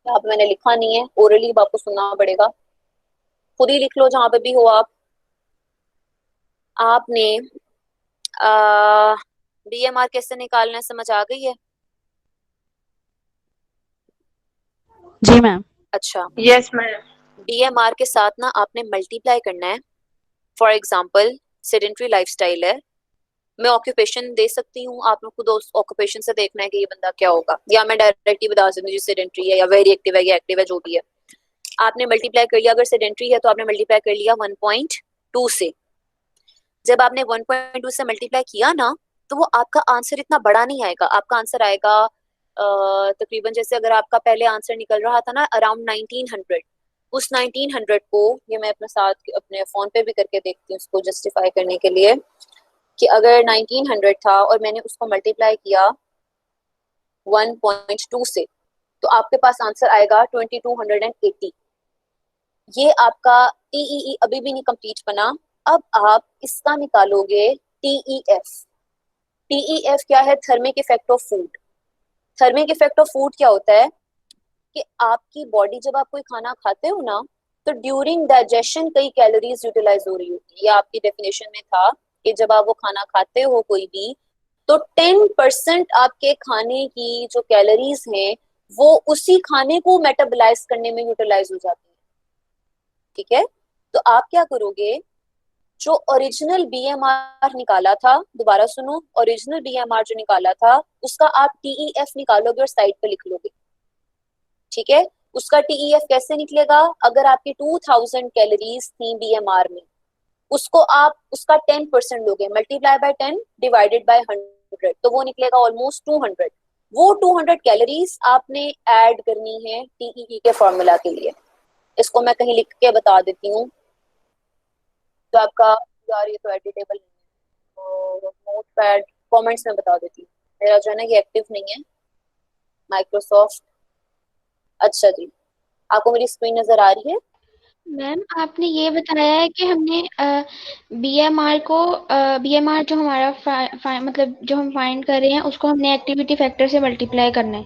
यहाँ पे मैंने लिखा नहीं है, ओरली आपको सुनना पड़ेगा, खुद ही लिख लो जहां पे भी हो आप। आपने बीएमआर कैसे निकालना है, समझ आ गई है? जी मैम। अच्छा, यस मैम। बीएमआर के साथ ना आपने मल्टीप्लाई करना है। फॉर एग्जाम्पल, सेडेंट्री लाइफस्टाइल है, मैं ऑक्यूपेशन दे सकती हूँ, आपने खुद उस ऑक्यूपेशन से देखना है कि ये बंदा क्या होगा, या मैं डायरेक्ट ही बता सकती हूँ सेडेंट्री है या वेरी एक्टिव है या एक्टिव है, जो भी है। आपने मल्टीप्लाई कर लिया, अगर सेडेंट्री है तो आपने मल्टीप्लाई कर लिया 1.2 से। जब आपने 1.2 से मल्टीप्लाई किया ना, तो वो आपका आंसर इतना बड़ा नहीं आएगा, आपका आंसर आएगा तकरीबन, जैसे अगर आपका पहले आंसर निकल रहा था ना अराउंड 1900, उस 1900 को, ये मैं अपने साथ अपने फोन पे भी करके देखती हूँ उसको जस्टिफाई करने के लिए, कि अगर 1900 था और मैंने उसको मल्टीप्लाई किया 1.2 से, तो आपके पास आंसर आएगा 2280। ये आपका टीईई अभी भी नहीं कंप्लीट बना। अब आप इसका निकालोगे टीईएफ। टीईएफ क्या है? Thermic effect of food. Thermic effect of food क्या होता है कि आपकी बॉडी, जब आप कोई खाना खाते हो ना, तो ड्यूरिंग डाइजेशन कई कैलोरीज यूटिलाइज हो रही होती है। ये आपकी डेफिनेशन में था कि जब आप वो खाना खाते हो कोई भी, तो 10% आपके खाने की जो कैलोरीज हैं वो उसी खाने को मेटाबोलाइज करने में यूटिलाइज हो जाती है। ठीक है, तो आप क्या करोगे, जो ओरिजिनल बीएमआर निकाला था, दोबारा सुनो, ओरिजिनल बीएमआर जो निकाला था उसका आप टीईएफ निकालोगे और साइड पे लिख लोगे। ठीक है, उसका टीईएफ कैसे निकलेगा? अगर आपकी 2000 कैलोरीज थी बीएमआर में, उसको आप उसका 10% लोगे, मल्टीप्लाई बाय 10 डिवाइडेड बाय 100, तो वो निकलेगा ऑलमोस्ट 200। वो 200 कैलोरीज आपने ऐड करनी है टीईई के फॉर्मूला के लिए। इसको मैं कहीं लिख के बता देती हूँ, तो आपका, यार ये तो एडिटेबल नहीं है, नोट पैड कॉमेंट्स में बता देती हूँ, मेरा जो है ना ये एक्टिव नहीं है माइक्रोसॉफ्ट। अच्छा जी, आपको मेरी स्क्रीन नजर आ रही है? मैम आपने ये बताया है कि हमने बीएमआर को बीएमआर जो हमारा मतलब जो हम फाइंड कर रहे हैं उसको हमने एक्टिविटी फैक्टर से मल्टीप्लाई करना है।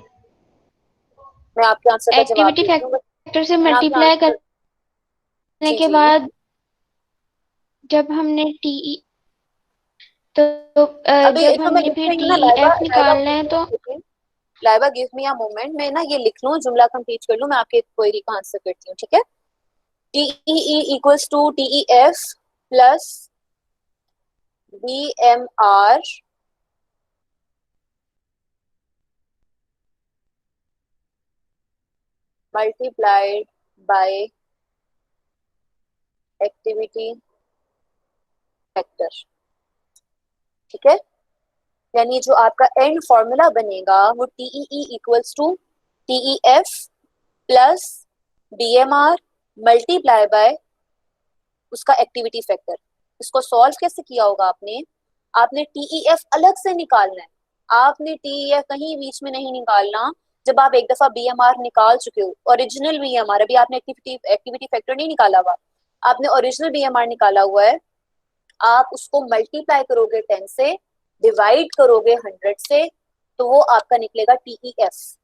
मैं आपके आंसर का जवाब एक्टिविटी देती हूँ, फैक्टर से मैं आपके मल्टीप्लाई आंसर, करने जी के जी, बाद जब हमने टी तो अभी जब तो मैं हमने लिख फिर रही हूँ ना, लाइबा, टीईएफ निकालना है तो Laiba give me a moment, मैं ना ये लिख लूँ, जुमला कंप्लीट कर लूँ, मैं आपके क्वेरी का आंसर करती हूँ। ठीक है, TEE equals to TEF plus BMR multiplied by activity factor. ठीक है, यानी जो आपका एंड फॉर्मूला बनेगा वो TEE equals to TEF plus BMR multiply by उसका एक्टिविटी फैक्टर। इसको सॉल्व कैसे किया होगा आपने? आपने टीईएफ अलग से निकालना है, आपने टीईएफ कहीं बीच में नहीं निकालना। जब आप एक दफा बीएमआर निकाल चुके हो, ओरिजिनल बीएमआर, अभी आपने एक्टिविटी फैक्टर नहीं निकाला हुआ, आपने ओरिजिनल बीएमआर निकाला हुआ है, आप उसको मल्टीप्लाई करोगे 10 से, डिवाइड करोगे 100 से, तो वो आपका निकलेगा टीईएफ।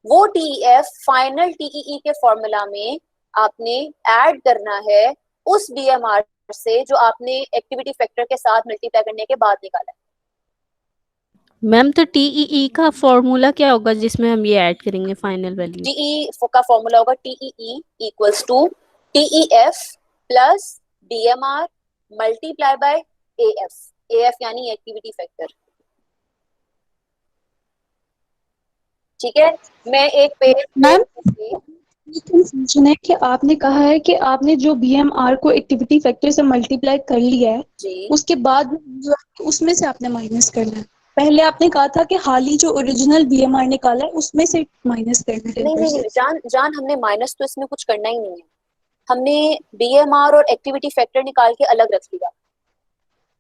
वो टीईएफ फाइनल टीईई के फॉर्मूला में आपने ऐड करना है उस BMR से जो आपने एक्टिविटी फैक्टर के साथ मल्टीप्लाई करने के बाद निकाला है। मैम तो TEE का फॉर्मूला क्या होगा जिसमें हम ये ऐड करेंगे फाइनल वैल्यू? TE का फॉर्मूला होगा TEE equals to TEF plus BMR multiply by AF। AF यानी एक्टिविटी फैक्टर। ठीक है, मैं एक पेज मैम कंफ्यूजन है कि आपने कहा है कि आपने जो BMR को एक्टिविटी फैक्टर से मल्टीप्लाई कर लिया है जी, उसके बाद जो उसमें से आपने माइनस करना है। पहले आपने कहा था कि हाल ही जो ओरिजिनल BMR निकाला है उसमें से माइनस करना है। नहीं जान हमने माइनस तो इसमें कुछ करना ही नहीं है। हमने BMR और एक्टिविटी फैक्टर निकाल के अलग रख लिया।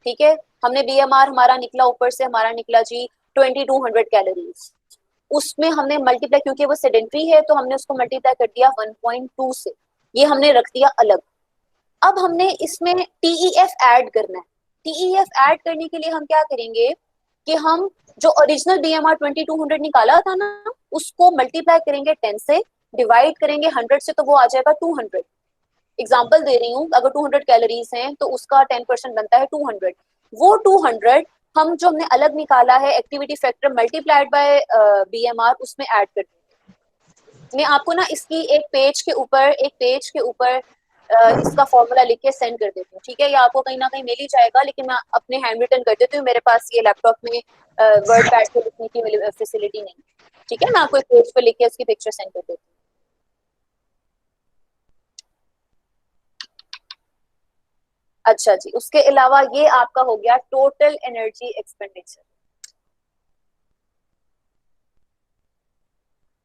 ठीक है, हमने BMR हमारा निकला, ऊपर से हमारा निकला जी 2200 कैलोरीज। उसमें हमने मल्टीप्लाई, क्योंकि वो सेडेंटरी है तो हमने उसको मल्टीप्लाई कर दिया 1.2 से, ये हमने रख दिया अलग। अब हमने इसमें TEF ऐड करना है। TEF ऐड करने के लिए हम क्या करेंगे कि हम जो ओरिजिनल BMR 2200 निकाला था ना, उसको मल्टीप्लाई करेंगे 10 से, डिवाइड करेंगे 100 से, तो वो आ जाएगा 200। एग्जाम्पल दे रही हूँ, अगर 200 कैलोरीज हैं तो उसका 10% बनता है 200। वो 200 हम जो हमने अलग निकाला है activity factor multiplied by BMR उसमें ऐड कर देंगे। मैं आपको ना इसकी एक पेज के ऊपर इसका फॉर्मूला लिख के सेंड कर देती हूँ। ठीक है, ये आपको कहीं ना कहीं मिल ही जाएगा, लेकिन मैं अपने हैंड रिटन कर देती हूँ, मेरे पास ये लैपटॉप में वर्ड पैड पे लिखने की फैसिलिटी नहीं। ठीक है, मैं आपको एक पेज पे लिख के इसकी पिक्चर सेंड कर देती हूँ। अच्छा जी, उसके अलावा ये आपका हो गया टोटल एनर्जी एक्सपेंडिचर।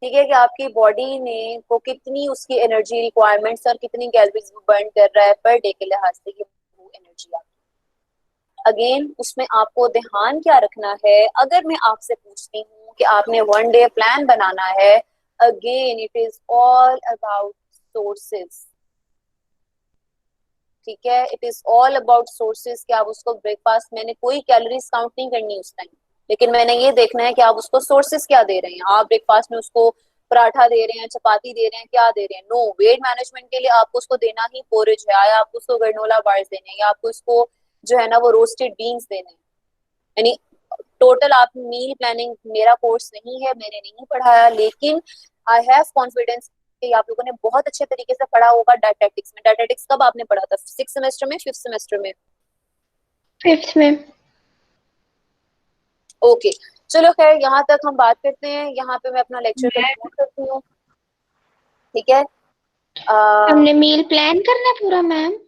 ठीक है, कि आपकी बॉडी ने को कितनी उसकी एनर्जी रिक्वायरमेंट्स और कितनी कैलोरीज बर्न कर रहा है पर डे के लिहाज से, ये वो एनर्जी आपकी। अगेन उसमें आपको ध्यान क्या रखना है, अगर मैं आपसे पूछती हूँ कि आपने 1 डे प्लान बनाना है, again it is all about sources. ठीक है, it is all about sources कि आप उसको ब्रेकफास्ट, मैंने कोई कैलोरीज काउंट नहीं करनी उस टाइम, लेकिन मैंने ये देखना है कि आप उसको सोर्सेज क्या दे रहे हैं। आप ब्रेकफास्ट में उसको पराठा दे रहे हैं, चपाती दे रहे हैं, क्या दे रहे हैं? नो, वेट मैनेजमेंट के लिए आपको उसको देना ही पोरेज है, या आपको उसको ग्रेनोला बार्स देने हैं, या आपको इसको जो है ना वो रोस्टेड बीन्स देने हैं। यानी टोटल आप मील प्लानिंग, मेरा कोर्स नहीं है, मैंने नहीं पढ़ाया, लेकिन आई हैव कॉन्फिडेंस कि आप लोगों ने बहुत अच्छे तरीके से पढ़ा होगा डायटेटिक्स में। डायटेटिक्स कब आपने पढ़ा था? 6th सेमेस्टर में, 5th सेमेस्टर में? 5th में। ओके, चलो खैर यहाँ तक हम बात करते हैं, यहाँ पे मैं अपना लेक्चर कंक्लूड करती हूँ। ठीक है, हमने मील प्लान करना है पूरा मैम।